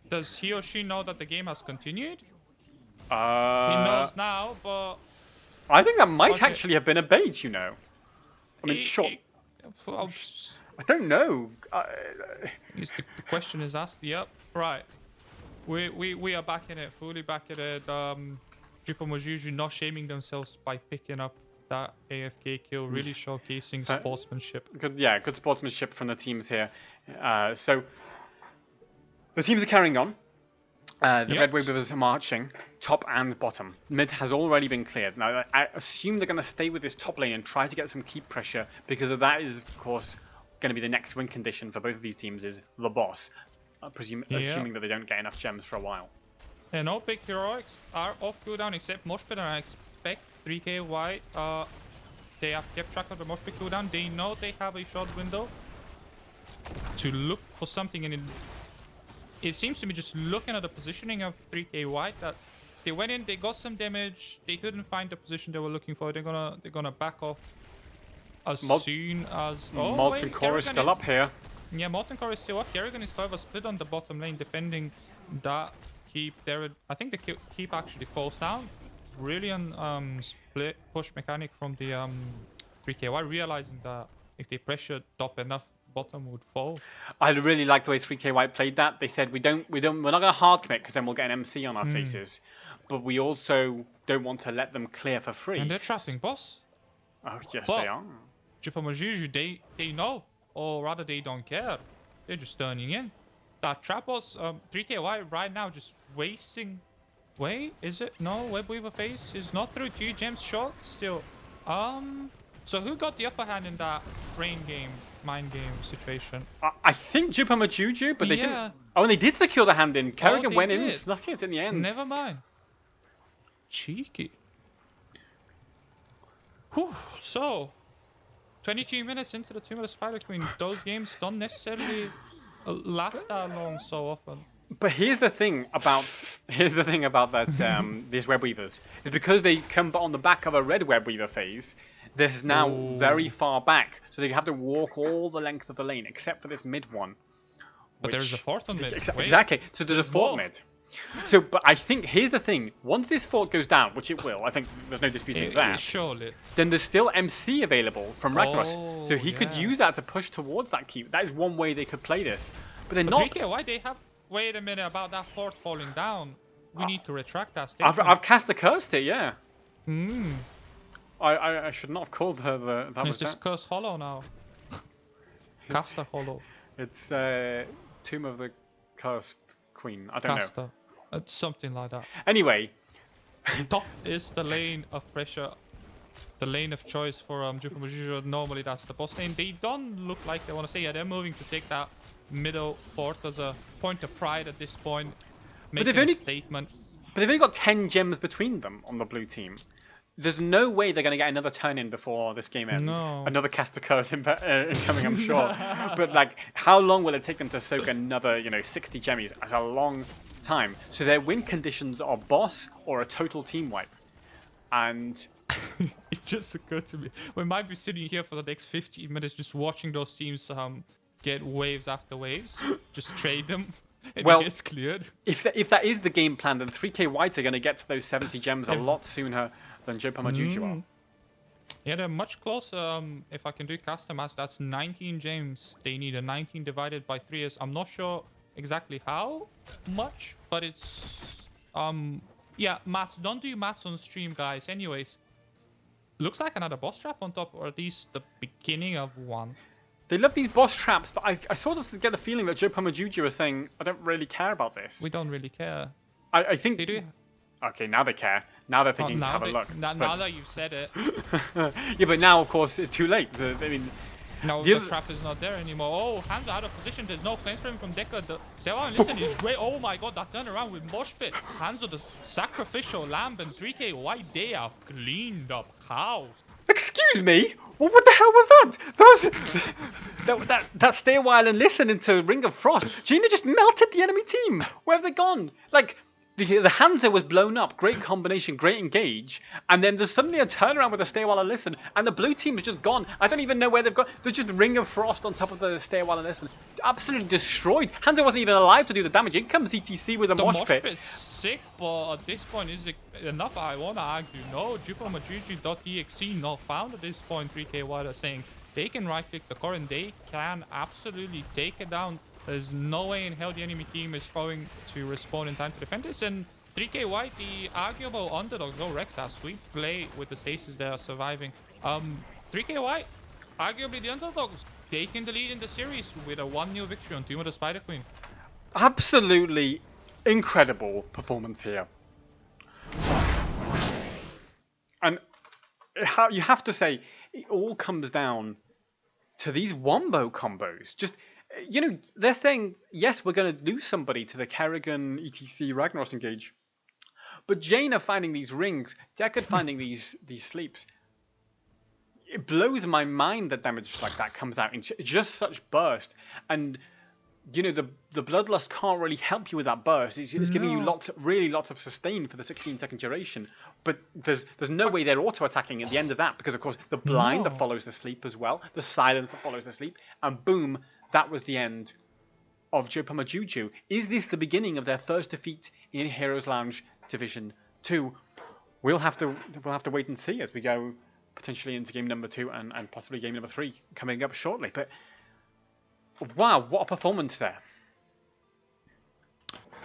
Does he or she know that the game has continued? He knows now, but... I think that might actually have been a bait, you know. I mean, sure. I don't know. The question is asked. Yep, right. We are back in it, fully back in it. JoPaMaJuju not shaming themselves by picking up that AFK kill, really showcasing sportsmanship. Good sportsmanship from the teams here. So the teams are carrying on. The Red Webweavers are marching top and bottom. Mid has already been cleared. Now, I assume they're going to stay with this top lane and try to get some keep pressure, because of that is, of course, going to be the next win condition for both of these teams is the boss. Assuming that they don't get enough gems for a while. And all big heroics are off cooldown except Moshpit, and I expect 3K White, they have kept track of the Moshpit cooldown. They know they have a short window to look for something, and it seems to me, just looking at the positioning of 3K White, that they went in, they got some damage, they couldn't find the position they were looking for. They're gonna back off as soon as Molten Core is still up here. Yeah, Molten Core is still up. Kerrigan is however split on the bottom lane, defending that keep there. I think the keep actually falls down. Brilliant split push mechanic from the 3KY, realizing that if they pressure top enough, bottom would fall. I really like the way 3K White played that. They said we're not going to hard commit because then we'll get an MC on our faces, but we also don't want to let them clear for free. And they're trapping boss. Oh yes, they are. JoPaMaJuju, they know, or rather they don't care. They're just turning in. That trap boss, 3K White right now just wasting. Wait, is it? No, Webweaver phase is not through. 2 gems short still. So who got the upper hand in that brain game, mind game situation? I think JoPaMaJuju, but they didn't. Oh, and they did secure the hand in. Kerrigan went in and snuck it in the end. Never mind. Cheeky. Whew, so 22 minutes into the Tomb of the Spider Queen. Those games don't necessarily last that long so often. But here's the thing about that these Webweavers is because they come on the back of a red Webweaver phase. This is now very far back, so they have to walk all the length of the lane except for this mid one. But there's a fourth on mid. Exactly. So there's a fourth mid. So, but I think here's the thing: once this fort goes down, which it will, I think there's no disputing that. Surely. Then there's still MC available from Ragnaros, so he could use that to push towards that keep. That is one way they could play this. But they're not. Why they have? Wait a minute about that fort falling down. We need to retract that statement. I've cast the curse here, yeah. I should not have called her the. That is this curse hollow now? Caster hollow. It's Tomb of the Cursed Queen. I don't know. It's something like that. Anyway. Top is the lane of pressure. The lane of choice for JoPaMaJuju. Normally that's the boss lane. They don't look like they want to say, yeah, they're moving to take that middle fort as a point of pride at this point. Making a statement. But they've only got 10 gems between them on the blue team. There's no way they're going to get another turn in before this game ends. No. Another caster curse incoming, I'm sure. But like, how long will it take them to soak another, 60 gemmies? That's a long time. So their win conditions are boss or a total team wipe. And It just occurred to me. We might be sitting here for the next 15 minutes just watching those teams get waves after waves. Just trade them and it well, gets cleared. if that is the game plan, then 3K White are going to get to those 70 gems a They've- lot sooner than JoPaMaJuju are. Yeah, they're much closer. If I can do custom math, that's 19 gems they need. A 19 divided by 3 is, I'm not sure exactly how much, but it's yeah, maths. Don't do maths on stream, guys. Anyways, looks like another boss trap on top, or at least the beginning of one. They love these boss traps, but I sort of get the feeling that JoPaMaJuju are saying, I don't really care about this. We don't really care. I think... They do. Okay, now they care. Now they're Oh, thinking to have a look. now that you've said it. Yeah, but now, of course, it's too late. I mean, No, the trap is not there anymore. Oh, Hanzo out of position. There's no claims for him from Deca. Sewan, listen, he's great. Oh my god, that turnaround with Mosh Pit. Hanzo, the sacrificial lamb, and 3K White, they have cleaned up house. excuse me? Well, what the hell was that? That stay a while and listen into Ring of Frost. Gina just melted the enemy team. Where have they gone? Like, the Hanzo was blown up. Great combination, great engage. And then there's suddenly a turnaround with a stay a while and listen. And the blue team is just gone. I don't even know where they've gone. There's just Ring of Frost on top of the stay a while and listen. Absolutely destroyed. Hanzo wasn't even alive to do the damage. In comes ETC with a mosh pit. The mosh pit's sick, but at this point, is it enough? I want to argue no. JoPaMaJuju.exe not found at this point. 3K White are saying they can right click the core and they can absolutely take it down. There's no way in hell the enemy team is going to respawn in time to defend this. And 3K White, the arguable underdog, no Rexa, sweet play with the stasis they are surviving. 3K White, arguably the underdogs, taking the lead in the series with a 1-0 victory on Tomb of the Spider Queen. Absolutely incredible performance here. And you have to say, it all comes down to these wombo combos. Just, you know, they're saying, yes, we're going to lose somebody to the Kerrigan, ETC, Ragnaros engage. But Jaina finding these rings, Deckard finding these sleeps. It blows my mind that damage like that comes out in just such burst. And, you know, the Bloodlust can't really help you with that burst. It's giving you really lots of sustain for the 16-second duration. But there's no way they're auto-attacking at the end of that, because, of course, the blind that follows the sleep as well, the silence that follows the sleep, and boom, that was the end of JoPaMaJuju. Is this the beginning of their first defeat in Heroes Lounge Division 2? We'll have to wait and see as we go potentially into game number 2 and possibly game number 3 coming up shortly. But wow, what a performance there.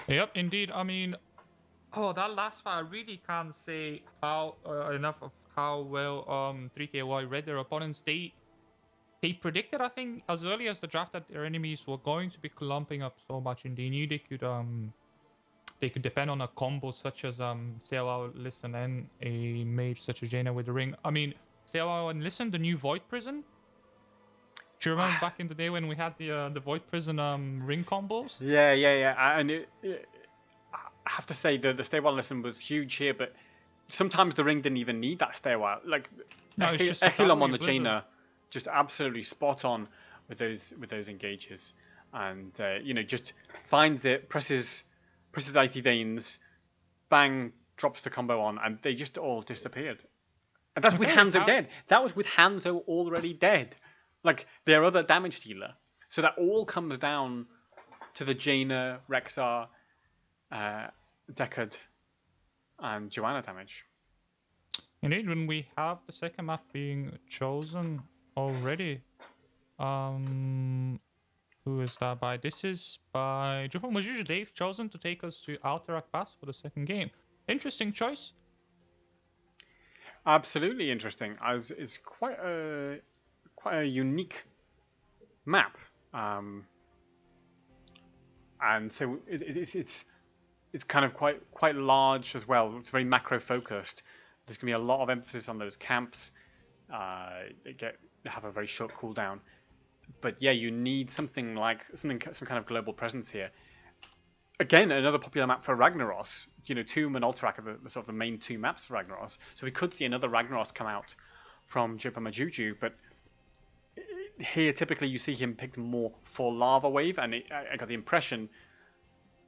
Yep, indeed. I mean, that last fight, I really can't say how enough of how well 3KY read their opponents. They predicted, I think, as early as the draft that their enemies were going to be clumping up so much, and they knew they could depend on a combo such as Sailor, Listen, and a mage such as Jaina with the ring. I mean, Sailor and Listen, the new Void Prison. Do you remember back in the day when we had the Void Prison ring combos? Yeah. And I have to say the Stairwell Listen was huge here, but sometimes the ring didn't even need that stairwell. Like, no, it's just Echelon on the Jaina, just absolutely spot on with those engages, and you know, just finds it, presses Icy Veins, bang, drops the combo on, and they just all disappeared. And that's with Hanzo dead. That was with Hanzo already dead. Like, their other damage dealer. So that all comes down to the Jaina, Rexar, Deckard, and Joanna damage. Indeed, when we have the second map being chosen already, who is that by? This is by JoPaMaJuju. They've chosen to take us to Alterac Pass for the second game. Interesting choice. Absolutely interesting, as it's quite a unique map, and so it's kind of quite large as well. It's very macro focused. There's gonna be a lot of emphasis on those camps. They have a very short cooldown, but yeah, you need some kind of global presence here. Again, another popular map for Ragnaros. You know, Tomb and Alterac are the sort of the main two maps for Ragnaros. So we could see another Ragnaros come out from JoPaMaJuju, but here typically you see him picked more for Lava Wave, and I got the impression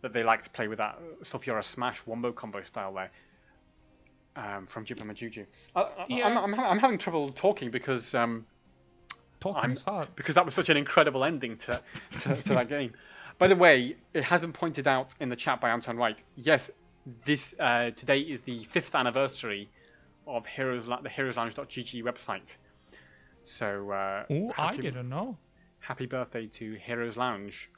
that they like to play with that Sulfura Smash wombo combo style there. from JoPaMaJuju. Yeah, I'm having trouble talking because talking is hard. because that was such an incredible ending to that game. By the way, it has been pointed out in the chat by Anton Wright. Yes, this today is the 5th anniversary of the heroeslounge.gg website. So Oh, I didn't know. happy birthday to Heroes Lounge,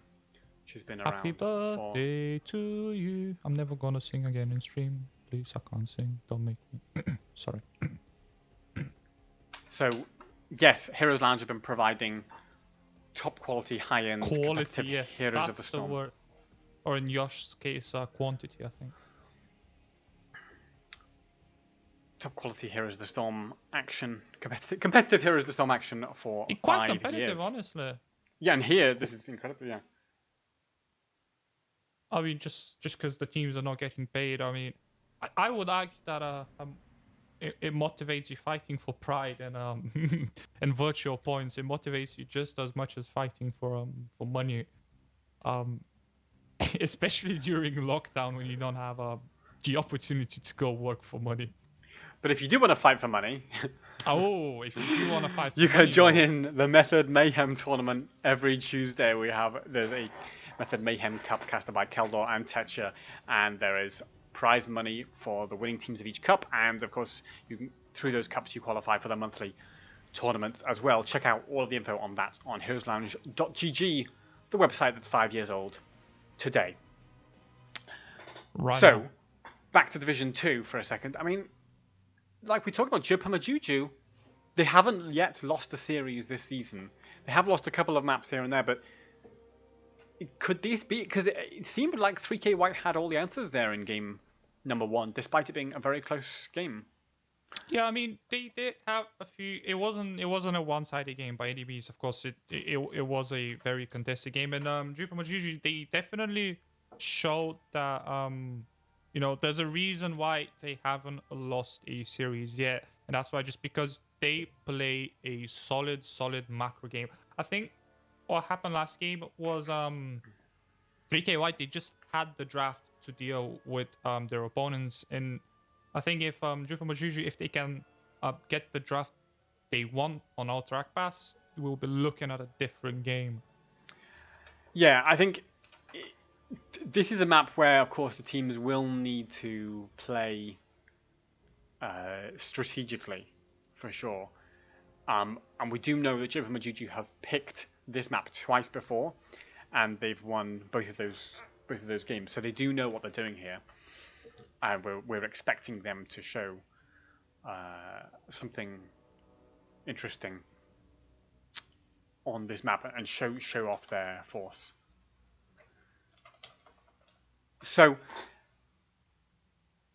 which has been Happy around for. birthday to you. I'm never gonna sing again in stream. Please, I can't sing. Don't make me. Sorry. So, yes, Heroes Lounge have been providing top quality, high-end, Quality, competitive yes, Heroes of that's the the Storm. word. Or in Yosh's case, quantity, I think. Top quality Heroes of the Storm action, competitive Heroes of the Storm action for Quite 5 competitive, years. honestly. Yeah, and here this is incredible. Yeah. I mean, just because the teams are not getting paid. I mean, I would argue that it motivates you fighting for pride and and virtual points. It motivates you just as much as fighting for money. Um, especially during lockdown when you don't have the opportunity to go work for money. But if you do want to fight for money, Oh, if you do want to fight for you can money, join though. in the Method Mayhem tournament every Tuesday. There's a Method Mayhem Cup casted by Keldor and Tetcher, and there is prize money for the winning teams of each cup, and of course through those cups you qualify for the monthly tournaments as well. Check out all of the info on that on heroeslounge.gg, the website that's 5 years old today. Right So, now. back to Division 2 for a second. I mean, like we talked about JoPaMaJuju, they haven't yet lost a series this season. They have lost a couple of maps here and there, but could this be? Because it seemed like 3K White had all the answers there in game number 1, despite it being a very close game. Yeah, I mean they did have a few. It wasn't a one-sided game by any means. Of course, it was a very contested game, and JoPaMaJuju, they definitely showed that there's a reason why they haven't lost a series yet, and that's why just because they play a solid macro game. I think what happened last game was 3K White, they just had the draft to deal with their opponents, and I think if JoPaMaJuju, if they can get the draft they want on Alterac Pass, we'll be looking at a different game. Yeah, I think this is a map where, of course, the teams will need to play strategically, for sure. And we do know that JoPaMaJuju have picked this map twice before, and they've won both of those games. So they do know what they're doing here, and we're expecting them to show something interesting on this map and show off their force. So,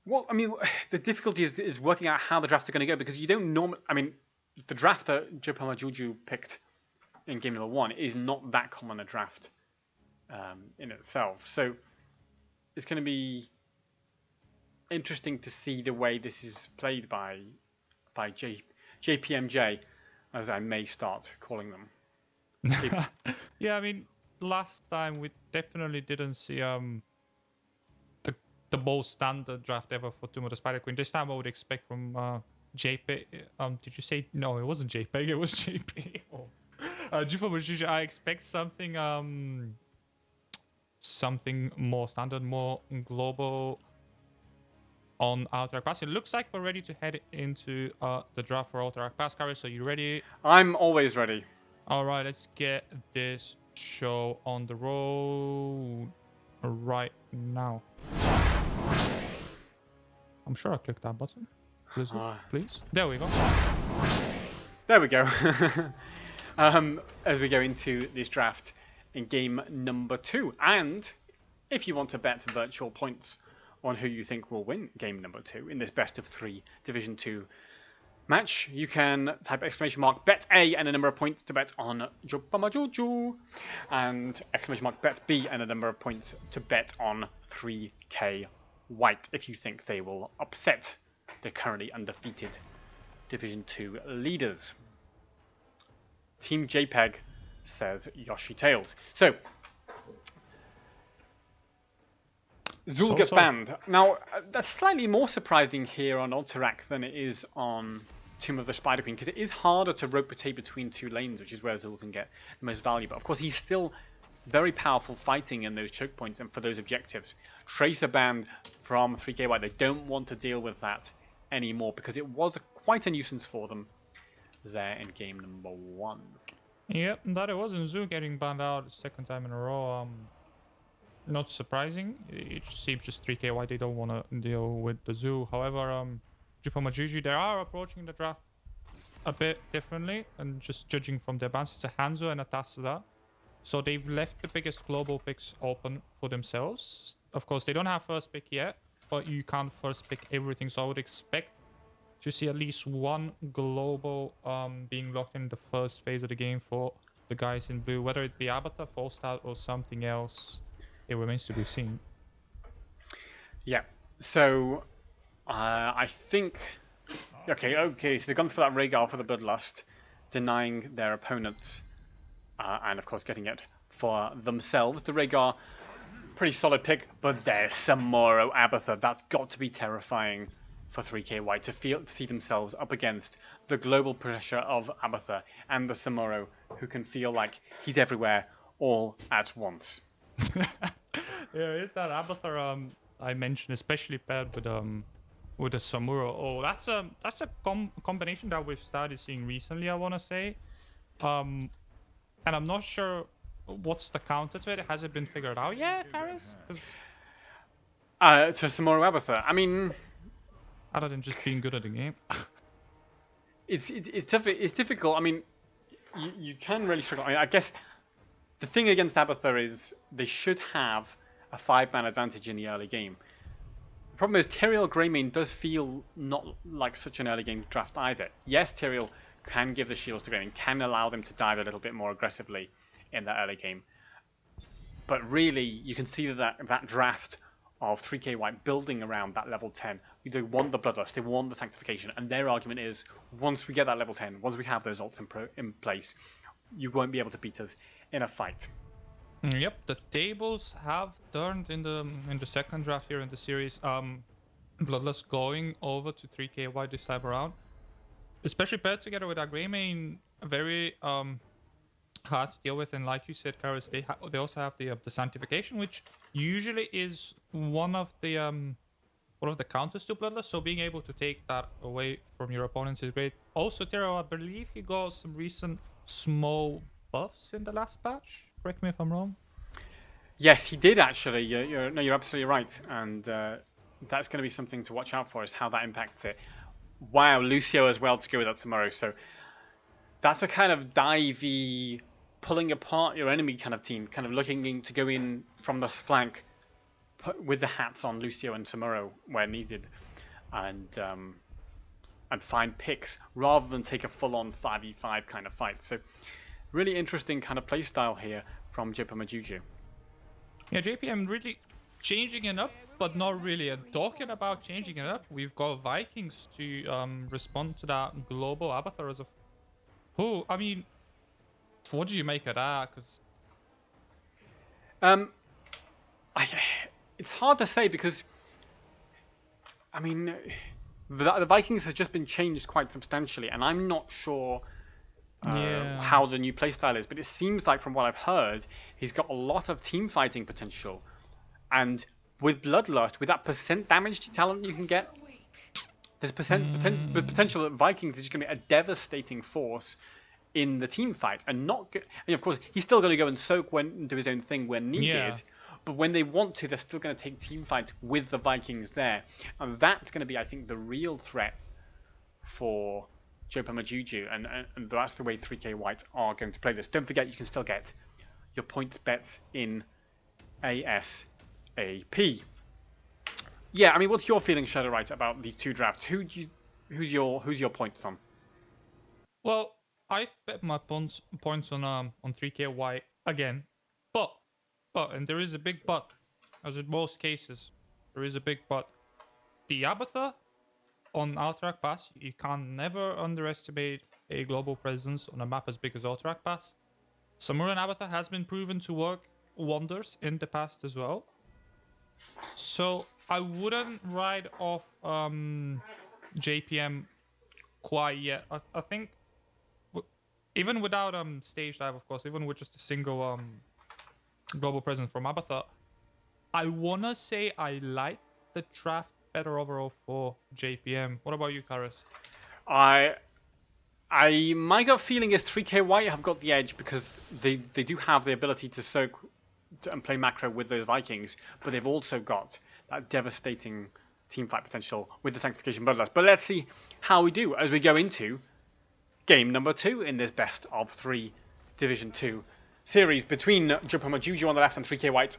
well, I mean, the difficulty is working out how the drafts are going to go, because you don't normally. I mean, the draft that JoPaMaJuju picked in game number 1 is not that common a draft in itself. So it's going to be interesting to see the way this is played by JPMJ, as I may start calling them. Yeah, I mean, last time we definitely didn't see the most standard draft ever for Tomb of the Spider Queen. This time I would expect from JP. Did you say no? It wasn't JPEG. It was JP. Oh. JoPaMaJuju, I expect something more standard, more global on Alterac Pass. It looks like we're ready to head into the draft for Alterac Pass, Kari. So you ready? I'm always ready. All right, let's get this show on the road right now. I'm sure I clicked that button. Please. There we go. There we go. As we go into this draft in game number 2, and if you want to bet virtual points on who you think will win game number 2 in this best of 3 Division 2 match, you can type !bet A and a number of points to bet on JoPaMaJuju, and !bet B and a number of points to bet on 3K White if you think they will upset the currently undefeated Division 2 leaders. Team JPEG says Yoshi Tails. So Zul gets banned. Now, that's slightly more surprising here on Alterac than it is on Tomb of the Spider Queen, because it is harder to rotate between two lanes, which is where Zul can get the most value. But of course, he's still very powerful fighting in those choke points and for those objectives. Tracer banned from 3KY. They don't want to deal with that anymore because it was quite a nuisance for them there in game number 1. Yep, that it was. And Zoo getting banned out the second time in a row. Not surprising. It seems just 3KY they don't want to deal with the Zoo. However, JoPaMaJuju, they are approaching the draft a bit differently, and just judging from their bans, it's a Hanzo and a Tasada. So they've left the biggest global picks open for themselves. Of course, they don't have first pick yet, but you can't first pick everything. So I would expect to see at least one global being locked in the first phase of the game for the guys in blue, whether it be Abathur, False Start, or something else. It remains to be seen. Yeah. So I think. Okay. So they've gone for that Rhaegar for the Bloodlust, denying their opponents, and of course getting it for themselves. The Rhaegar, pretty solid pick, but there's Samuro Abathur. That's got to be terrifying for 3KY to see themselves up against the global pressure of Abathur and the Samuro, who can feel like he's everywhere all at once. Yeah, is that Abathur I mentioned, especially paired with the Samuro. Oh, that's a combination that we've started seeing recently, I want to say. And I'm not sure what's the counter to it. Has it been figured out yet, Karis? To Samuro Abathur, I mean, other than just being good at the game. it's tough. It's difficult. I mean, you can really struggle. I guess the thing against Abathur is they should have a 5-man advantage in the early game. The problem is Tyrael Greymane does feel not like such an early game draft either. Yes, Tyrael can give the shields to Greymane, can allow them to dive a little bit more aggressively in that early game. But really, you can see that draft of 3KY building around that level 10. They want the Bloodlust, they want the Sanctification, and their argument is, once we get that level 10, once we have those ults in place, you won't be able to beat us in a fight. Yep, the tables have turned in the second draft here in the series. Bloodlust going over to 3KY this time around, especially paired together with that Greymane, very hard to deal with. And like you said, Karis, they also have the Sanctification, which usually is one of the counters to Bloodlust. So being able to take that away from your opponents is great. Also, Tero, I believe he got some recent small buffs in the last patch. Correct me if I'm wrong. Yes, he did actually. You're absolutely right, and that's going to be something to watch out for, is how that impacts it. Wow, Lucio as well to go with that Samuro. So that's a kind of divey, pulling apart your enemy kind of team, kind of looking to go in from the flank with the hats on Lucio and Samuro where needed, and find picks rather than take a full-on 5v5 kind of fight. So really interesting kind of playstyle here from JoPaMaJuju. Yeah, JPM really changing it up, but not really. And talking about changing it up, we've got Vikings to respond to that global Abathur as of who. I mean, what do you make of that? Because it's hard to say because I mean the Vikings have just been changed quite substantially, and I'm not sure how the new playstyle is, but it seems like from what I've heard, he's got a lot of team fighting potential, and with Bloodlust, with that percent damage talent you can get, there's potential that Vikings is just going to be a devastating force in the team fight, and of course he's still going to go and soak and do his own thing when needed. But when they want to, they're still going to take team fights with the Vikings there, and that's going to be, I think, the real threat for JoPaMaJuju, and that's the way 3K White are going to play this. Don't forget, you can still get your points bets in ASAP. Yeah, I mean, what's your feeling, Shadowright, about these two drafts? Who's your points on? Well, I've bet my points on 3KY again, but and there is a big but, as in most cases, there is a big but. The Abathur on Alterac Pass, you can never underestimate a global presence on a map as big as Alterac Pass. Samuro and Abathur has been proven to work wonders in the past as well. So I wouldn't write off JPM quite yet. I think even without stage dive, of course, even with just a single global presence from Abathur, I wanna say I like the draft better overall for JPM. What about you, Karis? I my gut feeling is 3K White have got the edge because they do have the ability to soak and play macro with those Vikings, but they've also got that devastating team fight potential with the Sanctification Bloodlust. But let's see how we do as we go into game number 2 in this best of 3 Division 2 series between JoPaMaJuju on the left and 3K White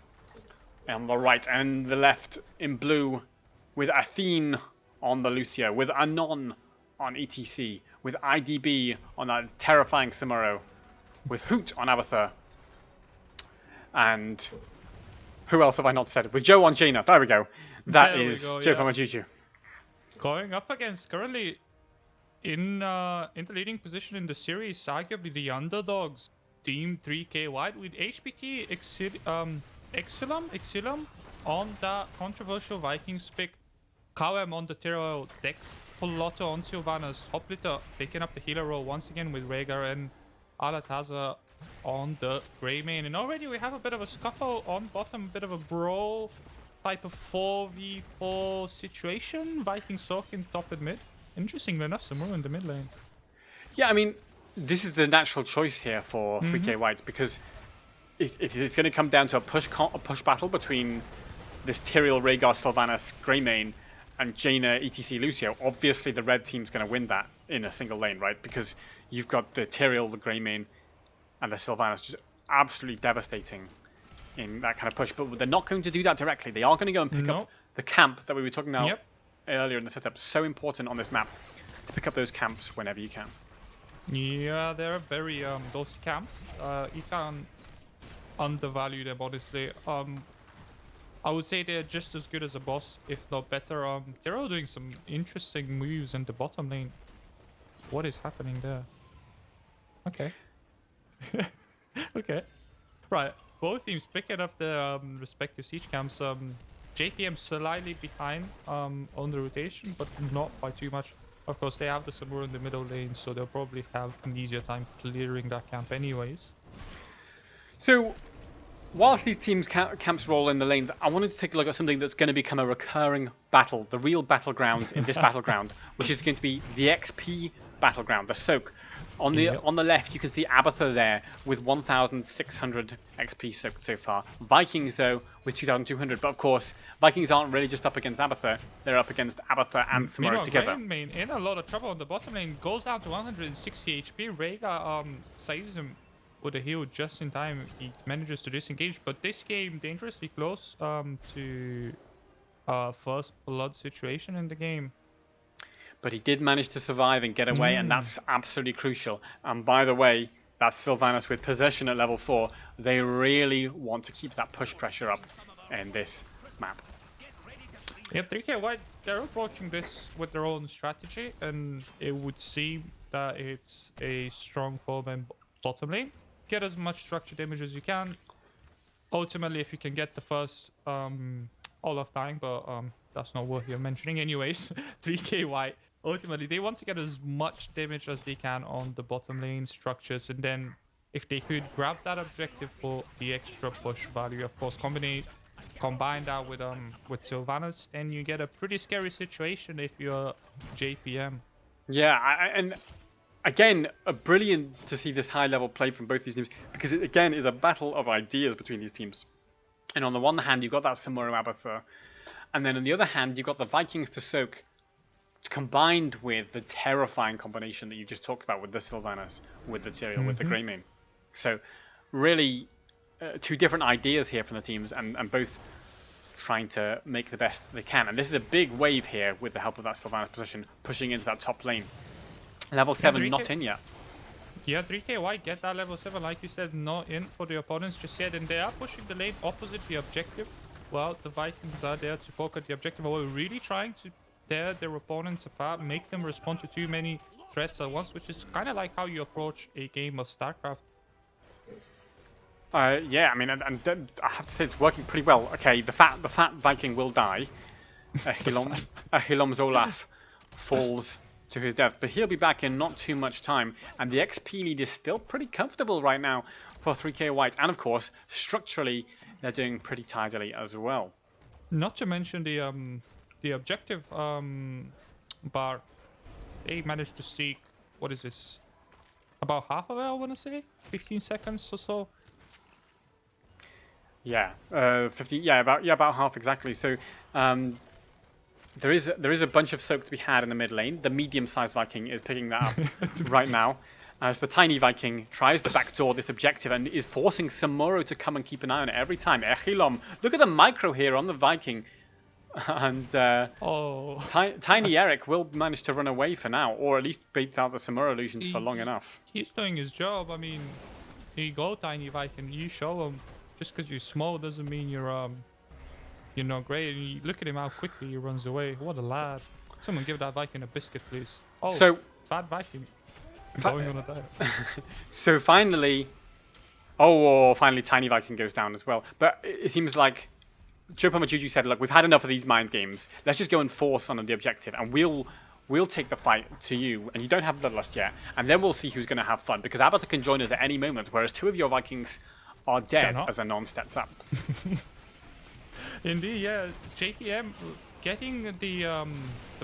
on the right, and the left in blue with Athene on the Lucio, with Anon on ETC, with IDB on that terrifying Samuro, with Hoot on Abathur, and who else have I not said? With Joe on Jaina. There we go. That There we is go, yeah. JoPaMaJuju. Going up against currently in the leading position in the series, arguably the underdogs, Team 3K White with HPT Exilum on that controversial Vikings pick, KM on the Tyrell Dex, Polotto on Sylvanas, Hopliter picking up the healer role once again with Rhaegar, and Alataza on the Grey main. And already we have a bit of a scuffle on bottom, a bit of a brawl type of 4v4 situation. Viking Sock in top and mid. Interestingly enough, Samuro in the mid lane. Yeah, I mean, this is the natural choice here for 3K White because it's going to come down to a push battle between this Tyrael, Rhaegar, Sylvanas, Greymane, and Jaina, ETC, Lucio. Obviously, the red team's going to win that in a single lane, right? Because you've got the Tyrael, the Greymane, and the Sylvanas just absolutely devastating in that kind of push. But they're not going to do that directly. They are going to go and pick up the camp that we were talking about earlier in the setup. So important on this map to pick up those camps whenever you can. Yeah, they're very those camps. You can't undervalue them, honestly. I would say they're just as good as a boss, if not better. They're all doing some interesting moves in the bottom lane. What is happening there? Okay. Okay. Right. Both teams picking up their respective siege camps. JPM slightly behind on the rotation, but not by too much. Of course, they have the Samuro in the middle lane, so they'll probably have an easier time clearing that camp anyways. So, whilst these teams' camps roll in the lanes, I wanted to take a look at something that's going to become a recurring battle, the real battleground in this battleground, which is going to be the XP battleground, the soak. On the left, you can see Abathur there with 1,600 XP soaked so far. Vikings, though, with 2,200. But of course, Vikings aren't really just up against Abathur. They're up against Abathur and Samuro together. Main in a lot of trouble on the bottom lane. Goes down to 160 HP. Rhaegar saves him with a heal just in time. He manages to disengage. But this game, dangerously close to first blood situation in the game. But he did manage to survive and get away, and that's absolutely crucial. And by the way, that's Sylvanas with possession at level 4. They really want to keep that push pressure up in this map. Yep, 3K White, they're approaching this with their own strategy, and it would seem that it's a strong 4-man bottom lane. Get as much structure damage as you can. Ultimately, if you can get the first Olaf dying, but that's not worth mentioning anyways. 3K White, ultimately, they want to get as much damage as they can on the bottom lane structures, and then if they could grab that objective for the extra push value, of course, combine that with Sylvanas, and you get a pretty scary situation if you're JPM. Yeah, and again, brilliant to see this high-level play from both these teams, because it, again, is a battle of ideas between these teams. And on the one hand, you've got that Samuro Abathur, and then on the other hand, you've got the Vikings to soak, combined with the terrifying combination that you just talked about with the Sylvanas, with the Tyrael, with the Greymane. So, really, two different ideas here from the teams, and both trying to make the best they can. And this is a big wave here with the help of that Sylvanas position, pushing into that top lane. Level 7 not in yet. Yeah, 3K White get that level 7, like you said, not in for the opponents just yet, and they are pushing the lane opposite the objective. Well, the Vikings are there to poke at the objective, while we're really trying to tear their opponents apart, make them respond to too many threats at once, which is kind of like how you approach a game of StarCraft. Yeah, I mean, and I have to say it's working pretty well. Okay, the fat Viking will die. Hilom's Olaf falls to his death, but he'll be back in not too much time, and the XP lead is still pretty comfortable right now for 3K White, and of course, structurally, they're doing pretty tidily as well. Not to mention the objective bar. They managed to sneak, what is this? About half of it, I want to say? 15 seconds or so. Yeah, 15. Yeah, about half exactly. So, there is a bunch of soak to be had in the mid lane. The medium-sized Viking is picking that up right now, as the tiny Viking tries to backdoor this objective and is forcing Samuro to come and keep an eye on it every time. Echilom, look at the micro here on the Viking, and Tiny Eric will manage to run away for now, or at least bait out the Samuro illusions for long enough. He's doing his job. I mean, here you go, Tiny Viking. You show him. Just because you're small doesn't mean you're not great. And you look at him how quickly he runs away. What a lad! Someone give that Viking a biscuit, please. Oh, so fat Viking going on a diet. So finally, finally Tiny Viking goes down as well. But it seems like JoPaMaJuju said, look, we've had enough of these mind games. Let's just go and force on the objective, and we'll take the fight to you, and you don't have Bloodlust yet, and then we'll see who's going to have fun, because Abathur can join us at any moment, whereas two of your Vikings are dead as Anon steps up. Indeed, yeah. JPM getting the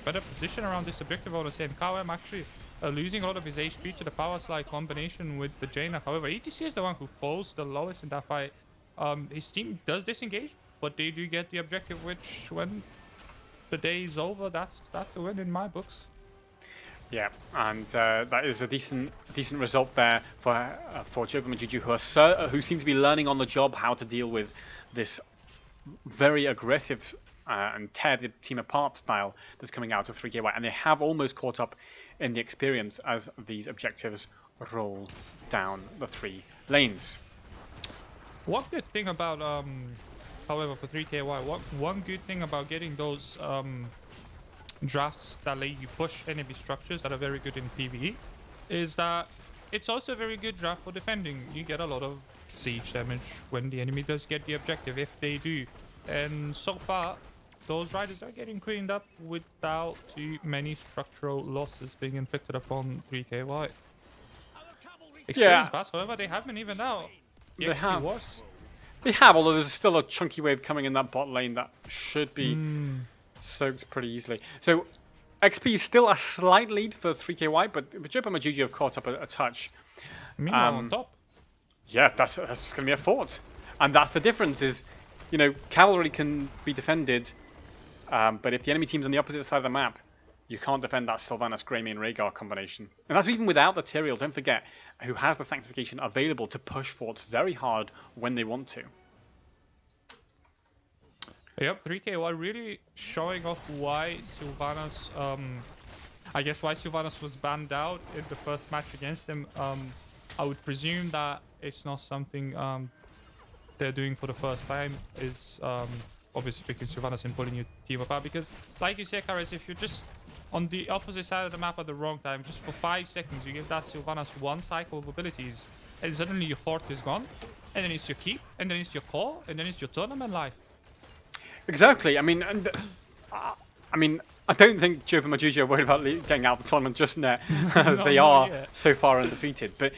better position around this objective, I would say, and KM actually losing a lot of his HP to the power slide combination with the Jaina. However, ETC is the one who falls the lowest in that fight. His team does disengage, but they do get the objective, which when the day is over, that's a win in my books. Yeah, and that is a decent result there for JoPaMaJuju, who seem to be learning on the job how to deal with this very aggressive and tear the team apart style that's coming out of 3K White, and they have almost caught up in the experience as these objectives roll down the 3 lanes. One good thing about however, for 3K White, one good thing about getting those drafts that let you push enemy structures that are very good in PvE is that it's also a very good draft for defending. You get a lot of siege damage when the enemy does get the objective, if they do. And so far, those riders are getting cleaned up without too many structural losses being inflicted upon 3K White. Experience pass, however, they have been evened out. The XP worse. They have, although there's still a chunky wave coming in that bot lane that should be soaked pretty easily. So XP is still a slight lead for 3K White, but JoPaMaJuju have caught up a touch. Meanwhile, on top. Yeah, that's going to be a fort. And that's the difference is, cavalry can be defended, but if the enemy team's on the opposite side of the map, you can't defend that Sylvanas Greymane Rhaegar combination. And that's even without the Tyrael, don't forget, who has the Sanctification available to push forts very hard when they want to. Yep, 3K White really showing off why Sylvanas, I guess why Sylvanas was banned out in the first match against him. I would presume that it's not something they're doing for the first time. Is obviously picking Sylvanas and pulling your team apart, because like you said, Karis, if you're just on the opposite side of the map at the wrong time, just for 5 seconds you give that Sylvanas one cycle of abilities and suddenly your fort is gone, and then it's your keep, and then it's your core, and then it's your tournament life. Exactly. I mean, I don't think JoPaMaJuju are worried about getting out of the tournament just yet, as they are so far undefeated. But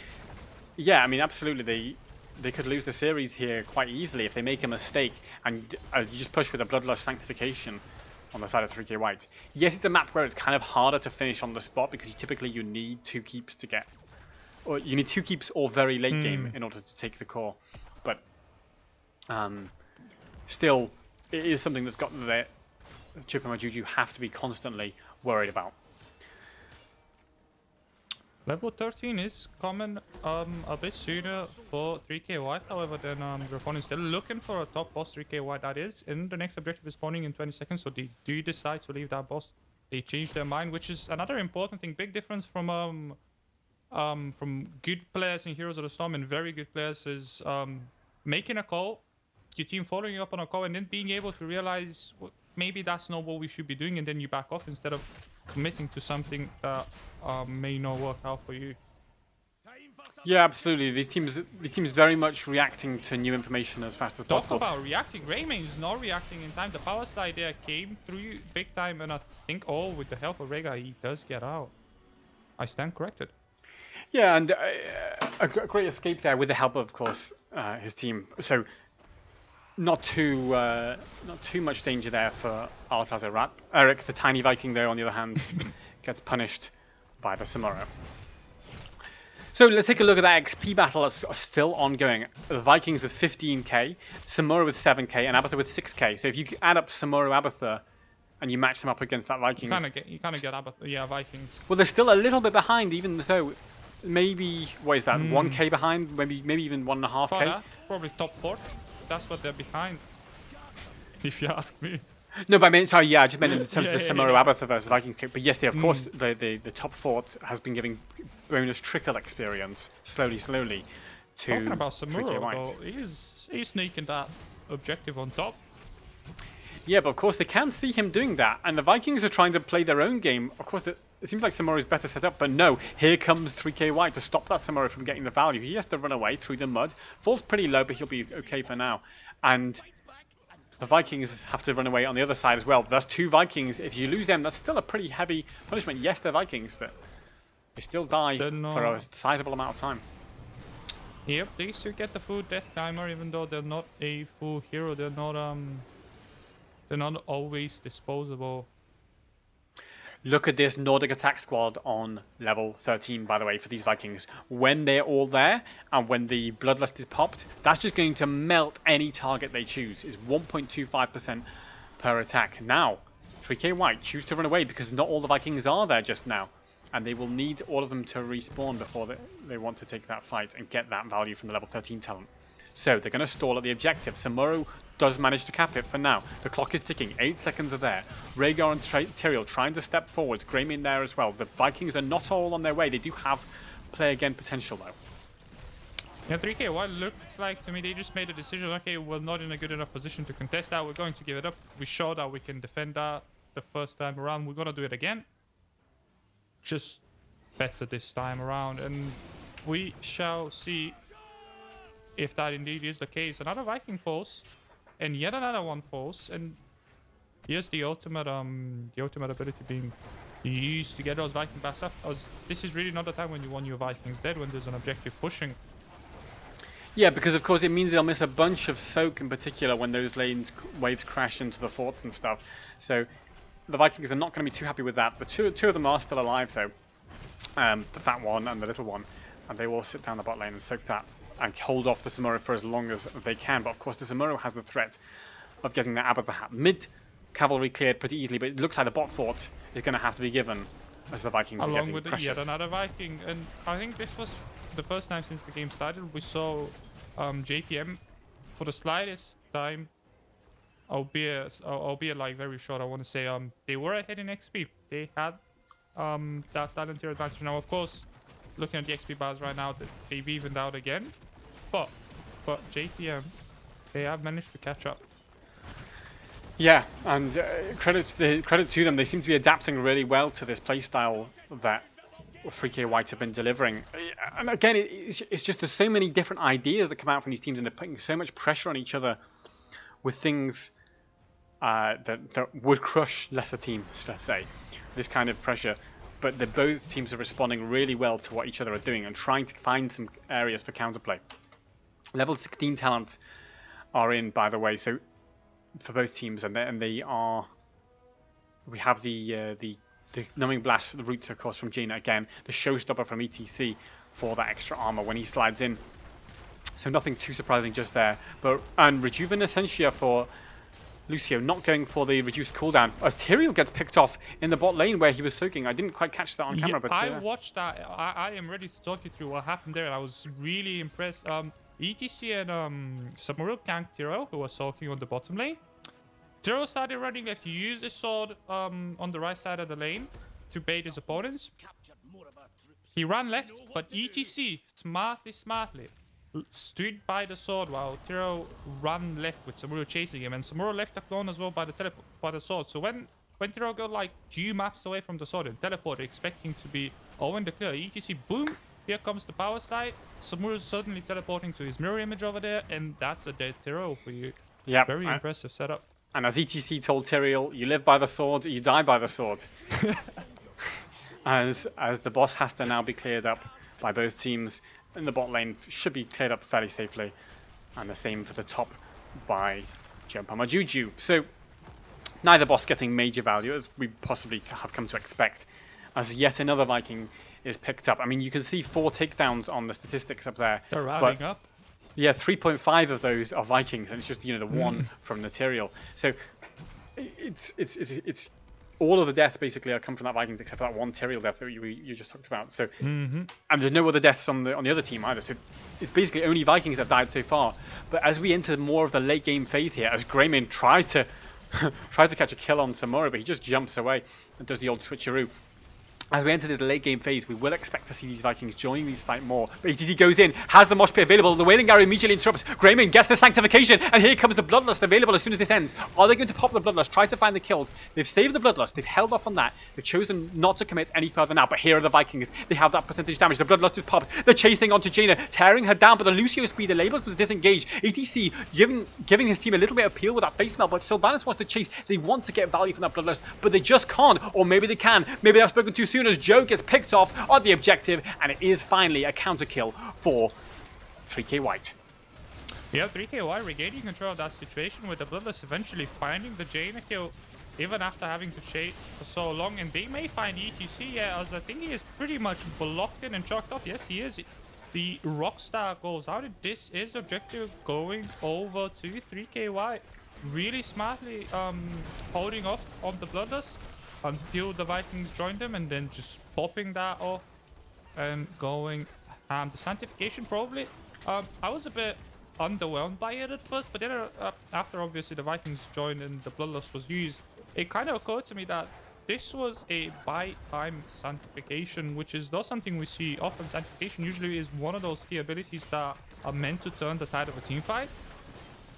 yeah, I mean, absolutely, they could lose the series here quite easily if they make a mistake and you just push with a Bloodlust Sanctification on the side of 3K White. Yes, it's a map where it's kind of harder to finish on the spot because you need 2 keeps to get, or you need 2 keeps or very late game in order to take the core. But still, it is something that's got that JoPaMaJuju have to be constantly worried about. Level 13 is coming a bit sooner for 3K White, however, then your opponent is still looking for a top boss. 3K White, that is, and the next objective is spawning in 20 seconds, so they do decide to leave that boss. They change their mind, which is another important thing. Big difference from good players in Heroes of the Storm and very good players is making a call, your team following you up on a call, and then being able to realize maybe that's not what we should be doing, and then you back off instead of committing to something that may not work out for you. Yeah, absolutely. These teams very much reacting to new information as fast as Talk possible. about reacting. Rayman is not reacting in time. The power slide there came through big time, and I think, oh, with the help of Rega, he does get out. I stand corrected. Yeah, and a great escape there with the help of course, his team. So not too much danger there for Altazar Rat. Eric, the tiny Viking, though, on the other hand, gets punished by the Samuro. So let's take a look at that XP battle that's still ongoing. The Vikings with 15k, Samuro with 7k, and Abathur with 6k. So if you add up Samuro Abathur and you match them up against that Vikings, You kind of get Abathur, Vikings. well, they're still a little bit behind, even though maybe what is that? 1k behind, maybe even 1.5k. Probably top 4. That's what they're behind. If you ask me. No, but I mean, sorry, yeah, I just meant in terms of the Samuro yeah. Abathur versus Vikings. But yes, of course, the top fort has been giving bonus trickle experience slowly to Talking about 3K Samuro, White. though, he's sneaking that objective on top. Yeah, but of course they can see him doing that, and the Vikings are trying to play their own game. Of course, it seems like Samuro is better set up, but no, here comes 3K White to stop that Samuro from getting the value. He has to run away through the mud. Falls pretty low, but he'll be okay for now. And the Vikings have to run away on the other side as well. That's 2 Vikings. If you lose them, that's still a pretty heavy punishment. Yes, they're Vikings, but they still die for a sizable amount of time. Yep, they still get the full death timer, even though they're not a full hero. They're not always disposable. Look at this Nordic attack squad on level 13, by the way, for these Vikings. When they're all there, and when the Bloodlust is popped, that's just going to melt any target they choose. It's 1.25% per attack. Now, 3K White choose to run away because not all the Vikings are there just now. And they will need all of them to respawn before they want to take that fight and get that value from the level 13 talent. So they're going to stall at the objective. Samuro does manage to cap it for now. The clock is ticking. 8 seconds are there. Rhaegar and Tyrael trying to step forward. Graymin there as well. The Vikings are not all on their way. They do have play again potential though. Yeah, 3K White looks like to me they just made a decision. Okay, we're not in a good enough position to contest that. We're going to give it up. We showed that we can defend that the first time around. We're going to do it again. Just better this time around. And we shall see if that indeed is the case. Another Viking falls. And yet another one falls. And here's the ultimate ability being used to get those Viking backs up. This is really not the time when you want your Vikings dead, when there's an objective pushing. Yeah, because of course it means they'll miss a bunch of soak in particular when those waves crash into the forts and stuff. So the Vikings are not going to be too happy with that. The two of them are still alive though. The fat one and the little one. And they will sit down the bot lane and soak that and hold off the Samuro for as long as they can. But of course the Samuro has the threat of getting that Abathur hat. Mid cavalry cleared pretty easily, but it looks like the bot fort is going to have to be given as the Vikings are getting pressured. Along with yet another Viking. And I think this was the first time since the game started we saw JPM for the slightest time, albeit like very short, I want to say they were ahead in XP. They had that talent tier advantage. Now of course, looking at the XP bars right now, they've evened out again, but JPM, they have managed to catch up. Yeah, and credit to them. They seem to be adapting really well to this playstyle that 3K White have been delivering. And again, it's just there's so many different ideas that come out from these teams, and they're putting so much pressure on each other with things that would crush lesser teams, let's say, this kind of pressure. But both teams are responding really well to what each other are doing and trying to find some areas for counterplay. Level 16 talents are in, by the way, so for both teams, and they are. We have the Numbing Blast, the roots of course from Jaina again, the Showstopper from ETC for that extra armor when he slides in. So nothing too surprising just there. And Rejuvenescentia for Lucio, not going for the reduced cooldown. As Tyrael gets picked off in the bot lane where he was soaking. I didn't quite catch that on camera, but I watched that. I am ready to talk you through what happened there. I was really impressed. ETC and Samuro ganked Tyrael, who was soaking on the bottom lane. Tyrael started running left. He used his sword on the right side of the lane to bait his opponents. He ran left, but ETC smartly stood by the sword while Tyrael ran left with Samuro chasing him, and Samuro left the clone as well by the sword. So when Tyrael got like 2 maps away from the sword and teleported, expecting to be in the clear, ETC boom Here comes the power slide. Samuro's suddenly teleporting to his mirror image over there, and that's a dead hero for you. Yep. Very impressive setup. And as ETC told Tyrael, you live by the sword, you die by the sword. as the boss has to now be cleared up by both teams, and the bot lane should be cleared up fairly safely. And the same for the top by JoPaMaJuju. So neither boss getting major value as we possibly have come to expect, as yet another Viking is picked up. I mean, you can see 4 takedowns on the statistics up there. They're rounding up. Yeah, 3.5 of those are Vikings, and it's just, you know, the one from Material. So it's all of the deaths basically are come from that Vikings, except for that one Tyrael death that you just talked about. So and there's no other deaths on the other team either. So it's basically only Vikings that died so far. But as we enter more of the late game phase here, as Greymane tries to catch a kill on Samura, but he just jumps away and does the old switcheroo. As we enter this late game phase, we will expect to see these Vikings join these fight more. But ETC goes in, has the mosh pit available, the Wailing Arrow immediately interrupts. Greymane gets the Sanctification, and here comes the Bloodlust available as soon as this ends. Are they going to pop the Bloodlust, try to find the kills? They've saved the Bloodlust, they've held off on that. They've chosen not to commit any further now, but here are the Vikings. They have that percentage damage, the Bloodlust is popped. They're chasing onto Jaina, tearing her down, but the Lucio speed enables them to disengage. ETC giving his team a little bit of appeal with that face melt, but Sylvanas wants to chase. They want to get value from that Bloodlust, but they just can't. Or maybe they can. Maybe they've spoken too soon as Joe gets picked off on the objective, and it is finally a counter kill for 3K White. Yeah, 3K White regaining control of that situation with the Bloodlust eventually finding the Jaina kill, even after having to chase for so long. And they may find ETC, yeah, as I think he is pretty much blocked in and chalked off. Yes, he is. The Rockstar goes out, and this is objective going over to 3K White. Really smartly holding off on the Bloodlust until the Vikings joined them, and then just popping that off and going. The Sanctification probably. I was a bit underwhelmed by it at first, but then after obviously the Vikings joined and the Bloodlust was used, it kind of occurred to me that this was a buy time Sanctification, which is not something we see often. Sanctification usually is one of those key abilities that are meant to turn the tide of a team fight.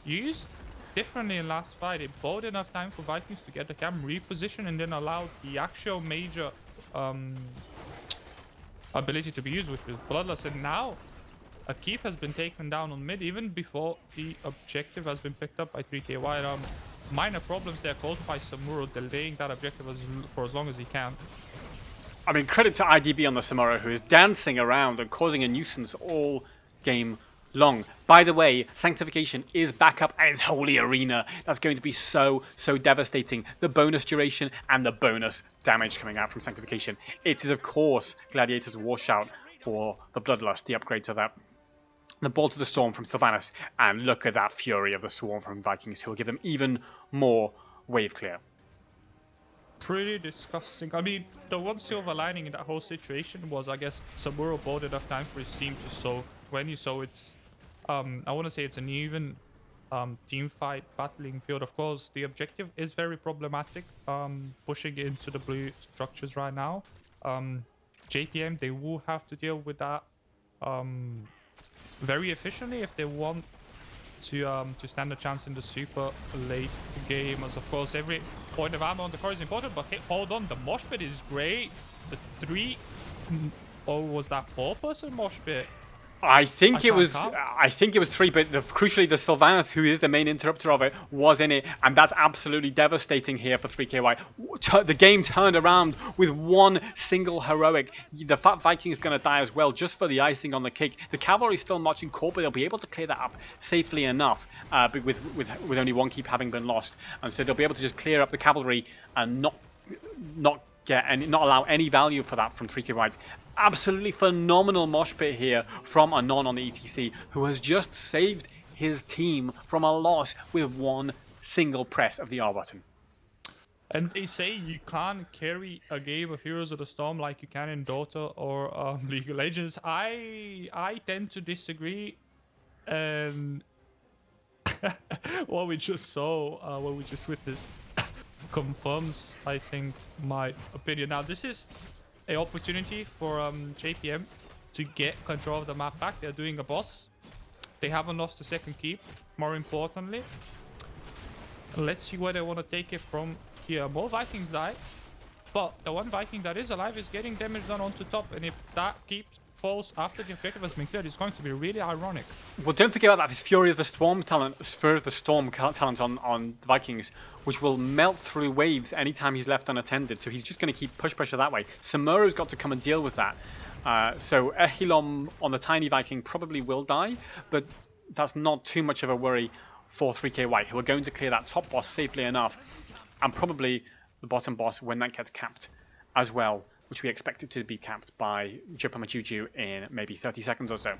Used differently in last fight, it bought enough time for Vikings to get the cam repositioned and then allowed the actual major ability to be used, which was Bloodlust. And now a keep has been taken down on mid even before the objective has been picked up by 3K White. Minor problems there caused by Samuro delaying that objective for as long as he can. I mean, credit to IDB on the Samuro, who is dancing around and causing a nuisance all game long. By the way, Sanctification is back up and it's Holy Arena. That's going to be so devastating. The bonus duration and the bonus damage coming out from Sanctification. It is, of course, Gladiator's Washout for the Bloodlust, the upgrade to that. The Bolt of the Storm from Sylvanas. And look at that Fury of the Swarm from Vikings, who will give them even more wave clear. Pretty disgusting. I mean, the one silver lining in that whole situation was, I guess, Samuro bought enough time for his team to sow 20, so it's I want to say it's an even team fight battling field. Of course, the objective is very problematic, pushing into the blue structures right now. JPM, they will have to deal with that very efficiently if they want to stand a chance in the super late game, as of course every point of ammo on the core is important. But hey, hold on, the mosh pit is great. The 3 or was that 4-person mosh pit? I think it was 3, but crucially the Sylvanas, who is the main interrupter of it, was in it, and that's absolutely devastating here for 3KY. The game turned around with one single heroic. The Fat Viking is going to die as well, just for the icing on the cake. The cavalry still marching core, but they'll be able to clear that up safely enough, with only one keep having been lost, and so they'll be able to just clear up the cavalry and not allow any value for that from 3KY. Absolutely phenomenal mosh pit here from Anon on the ETC, who has just saved his team from a loss with one single press of the R button. And they say you can't carry a game of Heroes of the Storm like you can in Dota or League of Legends. I tend to disagree, and what we just saw, what we just witnessed, confirms, I think, my opinion. Now, this is an opportunity for JPM to get control of the map back. They're doing a boss. They haven't lost the second keep, more importantly. Let's see where they want to take it from here. More Vikings die, but the one Viking that is alive is getting damage done onto top, and if that keeps falls after the objective has been cleared is going to be really ironic. Well, don't forget about that. This Fury of the Storm talent on the Vikings, which will melt through waves anytime he's left unattended. So he's just going to keep push pressure that way. Samuro's got to come and deal with that. So Ehilom on the Tiny Viking probably will die, but that's not too much of a worry for 3K White, who are going to clear that top boss safely enough, and probably the bottom boss when that gets capped as well, which we expect it to be capped by JoPaMaJuju in maybe 30 seconds or so.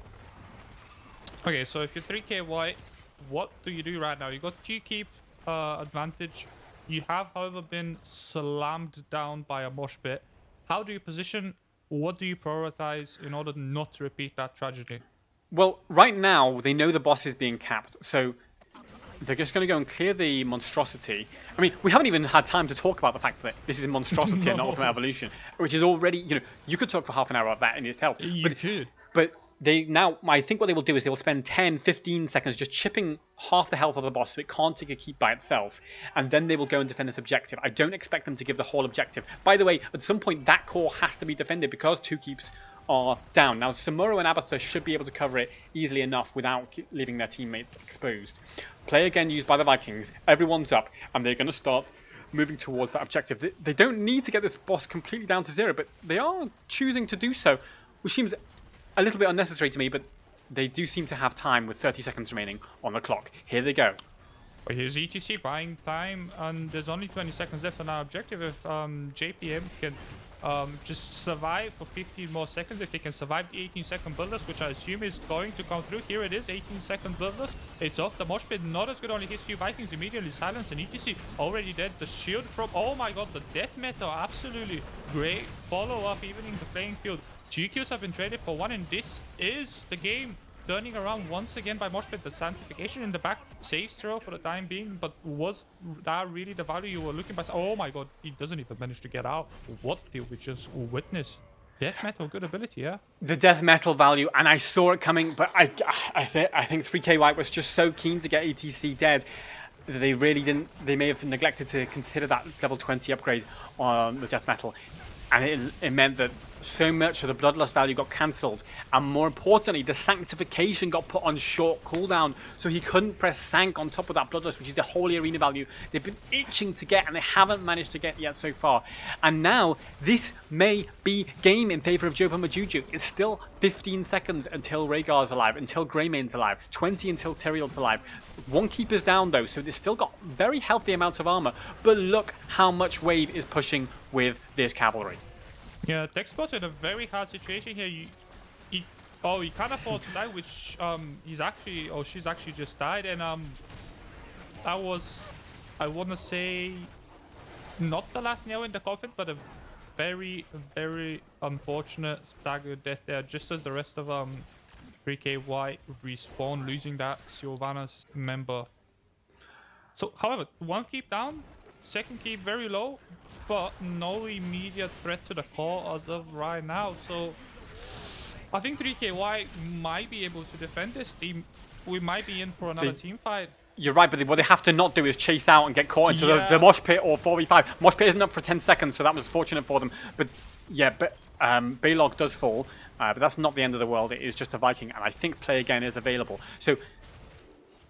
Okay, so if you're 3K White, what do you do right now? You got 2 keep advantage. You have, however, been slammed down by a mosh pit. How do you position? What do you prioritize in order not to repeat that tragedy? Well, right now, they know the boss is being capped, so they're just going to go and clear the monstrosity. I mean, we haven't even had time to talk about the fact that this is monstrosity and not ultimate evolution, which is already, you know, you could talk for half an hour about that in itself. You could. But they now, I think what they will do is they will spend 10, 15 seconds just chipping half the health of the boss so it can't take a keep by itself. And then they will go and defend this objective. I don't expect them to give the whole objective. By the way, at some point, that core has to be defended because 2 keeps are down. Now, Samuro and Abatha should be able to cover it easily enough without leaving their teammates exposed. Play again used by the Vikings. Everyone's up, and they're going to start moving towards that objective. They don't need to get this boss completely down to 0, but they are choosing to do so, which seems a little bit unnecessary to me, but they do seem to have time with 30 seconds remaining on the clock. Here they go. Well, here's ETC buying time, and there's only 20 seconds left on our objective. If JPM can just survive for 15 more seconds, if they can survive the 18-second builders, which I assume is going to come through. Here it is, 18-second builders. It's off. The mosh pit, not as good, only hits 2 Vikings immediately silenced, and ETC already dead. The shield from, oh my god, the death metal, absolutely great follow-up, even in the playing field. GQs have been traded for 1, and this is the game turning around once again by Moshpit. The Sanctification in the back, safe throw for the time being, but was that really the value you were looking for? Oh my god, he doesn't even manage to get out. What did we just witness? Death metal, good ability, yeah? The death metal value, and I saw it coming, but I think 3K White was just so keen to get ETC dead that they really didn't, they may have neglected to consider that level 20 upgrade on the death metal. And it meant that so much of the Bloodlust value got cancelled, and more importantly, the Sanctification got put on short cooldown, so he couldn't press Sank on top of that Bloodlust, which is the Holy Arena value they've been itching to get, and they haven't managed to get yet so far. And now, this may be game in favour of JoPaMaJuju. It's still 15 seconds until Rhaegar's alive, until Greymane's alive, 20 until Tyrael's alive. 1 keeper's down though, so they've still got very healthy amounts of armour, but look how much Wave is pushing with this cavalry. Yeah, Techspot's in a very hard situation here. He can't afford to die, which he's actually, she's actually just died, and that was, I want to say, not the last nail in the coffin, but a very, very unfortunate staggered death there, just as the rest of 3K White respawn, losing that Sylvanas member. So, however, 1 keep down, 2nd keep very low, but no immediate threat to the core as of right now. So I think 3KY might be able to defend this team. We might be in for another team fight. You're right, but what they have to not do is chase out and get caught into the mosh pit or 4v5. Mosh pit isn't up for 10 seconds, so that was fortunate for them. But yeah, Baylog does fall, but that's not the end of the world. It is just a Viking, and I think play again is available. So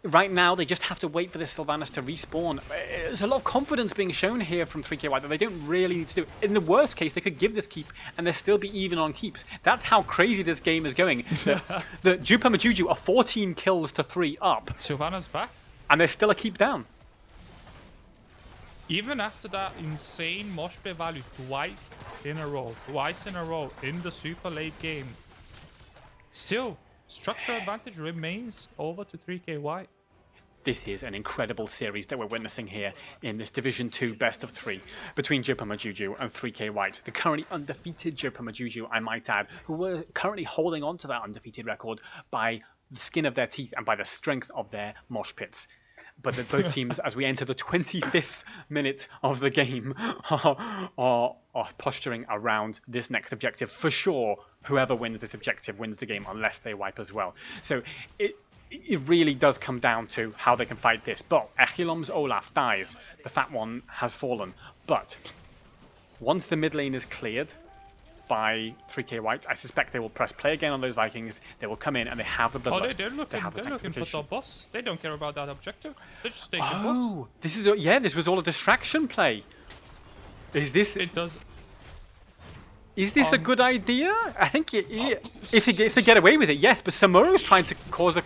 right now, they just have to wait for this Sylvanas to respawn. There's a lot of confidence being shown here from 3KY that they don't really need to do. In the worst case, they could give this keep and they'll still be even on keeps. That's how crazy this game is going. The JoPaMaJuju are 14 kills to 3 up. Sylvanas back. And there's still a keep down. Even after that insane mosh pit value twice in a row in the super late game, still, structural advantage remains over to 3KY. This is an incredible series that we're witnessing here in this Division 2 best of 3 between JoPaMaJuju and 3K White. The currently undefeated JoPaMaJuju, I might add, who were currently holding on to that undefeated record by the skin of their teeth and by the strength of their mosh pits. But that both teams, as we enter the 25th minute of the game, are posturing around this next objective. For sure, whoever wins this objective wins the game unless they wipe as well. So it really does come down to how they can fight this. But Echilom's Olaf dies. The fat one has fallen. But once the mid lane is cleared by 3K White. I suspect they will press play again on those Vikings. They will come in and they have the bloodlust. They're looking for the boss. They don't care about that objective. They're just taking boss. Oh, this is this was all a distraction play. Is this? It does. Is this a good idea? I think if they get away with it, yes. But Samura's trying to cause a.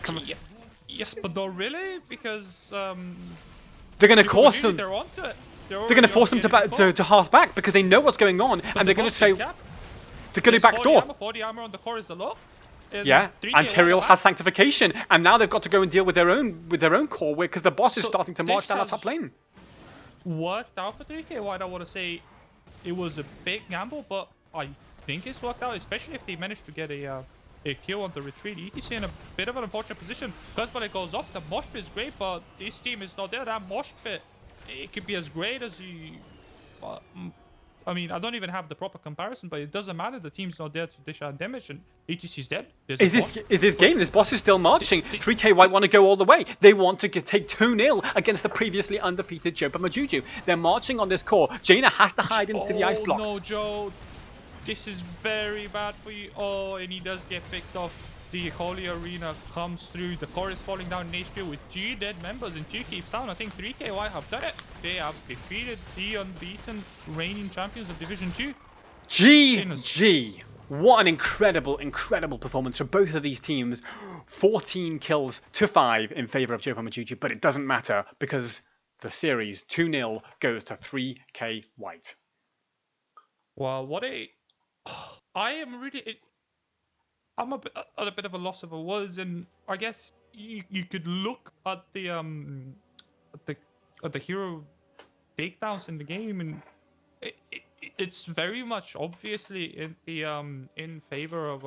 Yes, but not really, because they're going to force them. They're onto it. They're going to force them to half back because they know what's going on, and they're going to say they're going to backdoor. 40 armor on the core is a lot. Yeah, and Tyrael has sanctification, and now they've got to go and deal with their own core because the boss is starting to march down the top lane. Worked out for 3K. Why I don't want to say it was a big gamble, but I think it's worked out, especially if they managed to get a kill on the retreat. ETC in a bit of an unfortunate position. First when it goes off, the mosh pit is great, but this team is not there. That mosh pit, it could be as great as you. I mean, I don't even have the proper comparison, but it doesn't matter. The team's not there to dish out damage, and ETC is dead. Is this game? This boss is still marching. 3K White want to go all the way. They want to take 2-0 against the previously undefeated JoPaMaJuju. They're marching on this core. Jaina has to hide into the ice block. Oh no, Joe. This is very bad for you. Oh, and he does get picked off. The Holy Arena comes through. The core is falling down in HP with 2 dead members and 2 keeps down. I think 3KY have done it. They have defeated the unbeaten reigning champions of Division 2. GG! What an incredible performance from both of these teams. 14 kills to 5 in favour of JoPaMaJuju, but it doesn't matter because the series 2-0 goes to 3K White. Well, I'm at a bit of a loss of words, and I guess you could look at the hero takedowns in the game, and it's very much obviously in favor of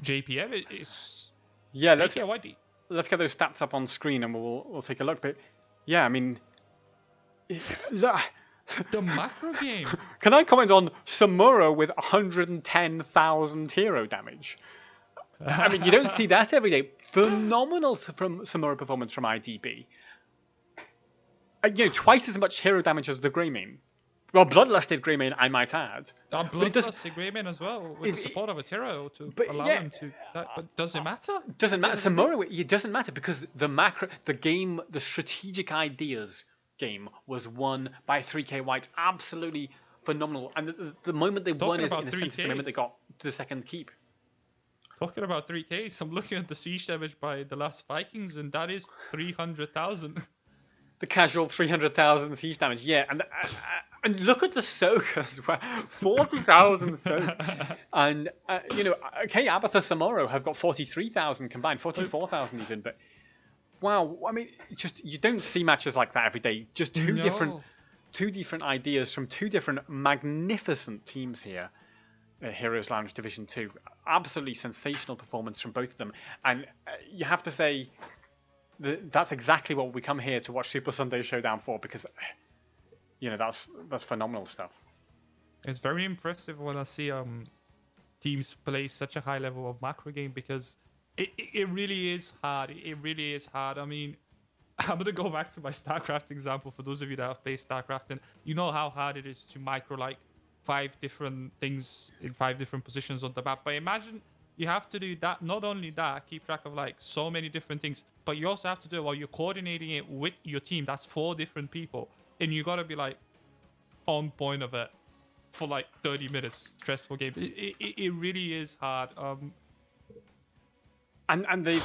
JPM. Yeah, let's get those stats up on screen and we'll take a look. But yeah, I mean, the macro game. Can I comment on Samura with 110,000 hero damage? I mean, you don't see that every day. Phenomenal from Samura performance from IDB. Twice as much hero damage as the Greymane. Well, Bloodlusted Greymane, I might add. Bloodlusted Greymane as well, with the support of its hero to allow him to. But does it matter? Doesn't matter. Samura, it doesn't matter because the strategic ideas game was won by 3K White. Absolutely phenomenal. And the moment they won is, in a sense, the moment they got the second keep. Talking about 3Ks, I'm looking at the siege damage by the last Vikings, and that is 300,000. The casual 300,000 siege damage, yeah. And look at the soak as well. 40,000 soak. And, okay, Abathur Samoro have got 43,000 combined, 44,000 even, but wow, I mean, you don't see matches like that every day. Just two different ideas from 2 different magnificent teams here. Heroes Lounge Division 2. Absolutely sensational performance from both of them. And you have to say that's exactly what we come here to watch Super Sunday Showdown for, because that's phenomenal stuff. It's very impressive when I see teams play such a high level of macro game, because it really is hard. It really is hard. I mean, I'm going to go back to my StarCraft example. For those of you that have played StarCraft, and you know how hard it is to micro 5 different things in 5 different positions on the map. But imagine you have to do that. Not only that, keep track of so many different things, but you also have to do it while you're coordinating it with your team. That's 4 different people. And you got to be on point of it for 30 minutes. Stressful game. It really is hard. And they've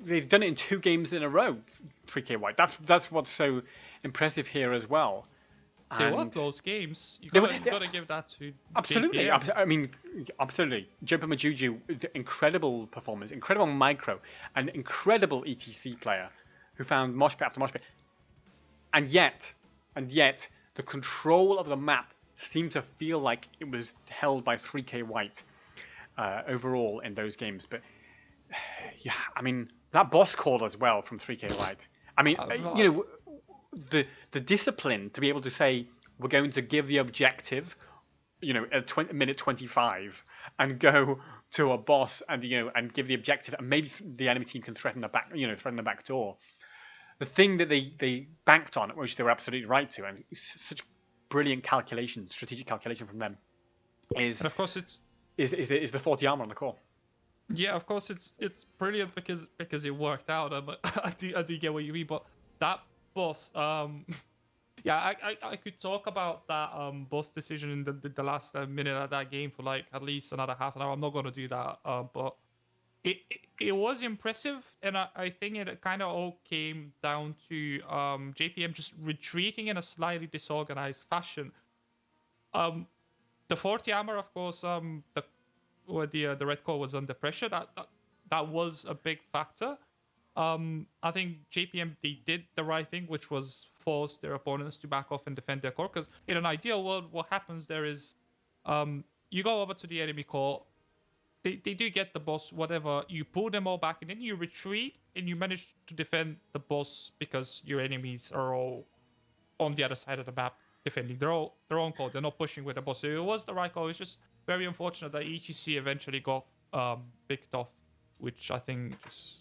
they've done it in 2 games in a row. 3K White. That's what's so impressive here as well. They were close games. You gotta give that to absolutely. JPM. I mean, absolutely. JoPaMaJuju, incredible performance, incredible micro, an incredible ETC player who found mosh pit after mosh pit. And yet, the control of the map seemed to feel like it was held by 3K White overall in those games. But yeah, I mean, that boss call as well from 3K White. I mean, the discipline to be able to say we're going to give the objective, at minute 25, and go to a boss and and give the objective, and maybe the enemy team can threaten the back door. The thing that they banked on, which they were absolutely right to, and it's such brilliant calculation, strategic calculation from them, is And of course it's the 40 armor on the core. yeah, of course it's brilliant because it worked out. I do get what you mean, but that boss, yeah, I could talk about that boss decision in the last minute of that game for like at least another half an hour. I'm not gonna do that, but it was impressive, and I think it kind of all came down to JPM just retreating in a slightly disorganized fashion. The 40 armor, of course, the red core was under pressure. That was a big factor. I think JPM they did the right thing, which was force their opponents to back off and defend their core. Because in an ideal world, what happens there is, you go over to the enemy core, they do get the boss, whatever. You pull them all back, and then you retreat, and you manage to defend the boss because your enemies are all on the other side of the map defending their own core. They're not pushing with the boss. So it was the right call. It's just very unfortunate that ETC eventually got picked off, which I think just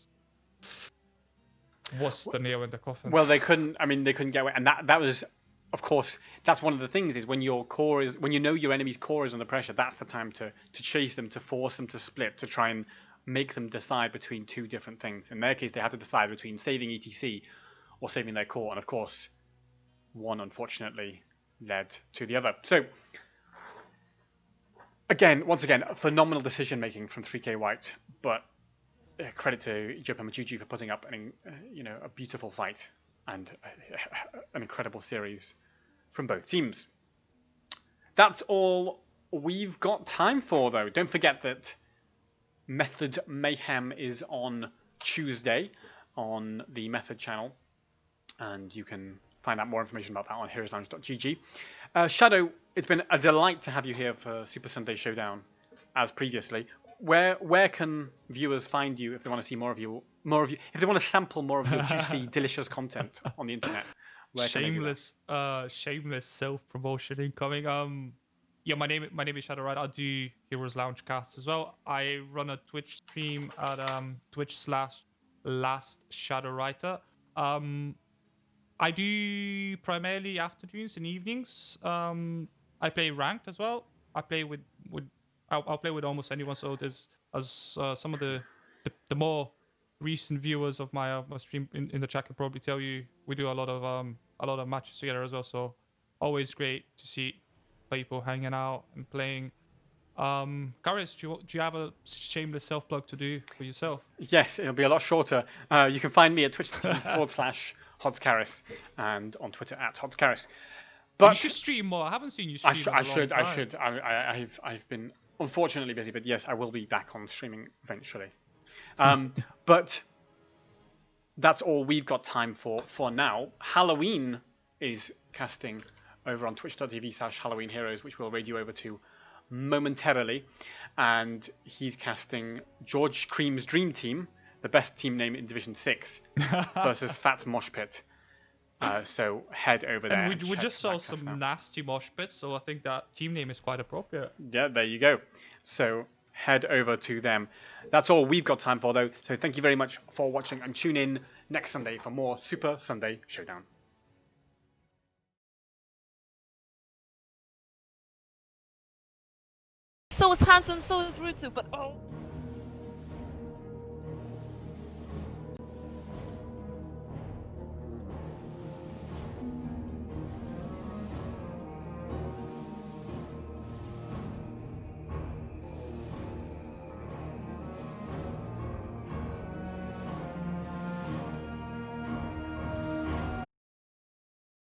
was the nail in the coffin. Well, they couldn't. I mean, they couldn't get away, and that was, of course, that's one of the things is when your core is when you know your enemy's core is under pressure. That's the time to chase them, to force them to split, to try and make them decide between two different things. In their case, they had to decide between saving ETC or saving their core, and of course, one unfortunately led to the other. So once again, phenomenal decision making from 3K White, but credit to JoPaMaJuju for putting up a beautiful fight and an incredible series from both teams. That's all we've got time for, though. Don't forget that Method Mayhem is on Tuesday on the Method channel, and you can find out more information about that on heroeslounge.gg. Shadow, it's been a delight to have you here for Super Sunday Showdown, as previously. Where can viewers find you if they want to see more of you, if they want to sample more of your juicy, delicious content on the internet? Shameless self-promotion incoming. Yeah, my name is Shadow, right? I do Heroes Lounge casts as well. I run a Twitch stream at Twitch/LastShadowWriter. I do primarily afternoons and evenings. I play ranked as well. I play I'll play with almost anyone. So there's some of the more recent viewers of my stream in the chat can probably tell you we do a lot of matches together as well. So always great to see people hanging out and playing. Karis, do you have a shameless self plug to do for yourself? Yes, it'll be a lot shorter. You can find me at twitch.tv/HodsKaris and on Twitter at HodsKaris. But you should stream more. I haven't seen you stream. I should. I've been unfortunately busy, but yes, I will be back on streaming eventually. But that's all we've got time for now. Halloween is casting over on twitch.tv/HalloweenHeroes, which we'll raid you over to momentarily, and he's casting George Cream's Dream Team, the best team name in Division 6, versus Fat Mosh Pit. So head over there. And we just saw some nasty mosh pits, so I think that team name is quite appropriate. Yeah, there you go. So head over to them. That's all we've got time for, though. So thank you very much for watching, and tune in next Sunday for more Super Sunday Showdown. So is Hanson, so is Rutu, but oh.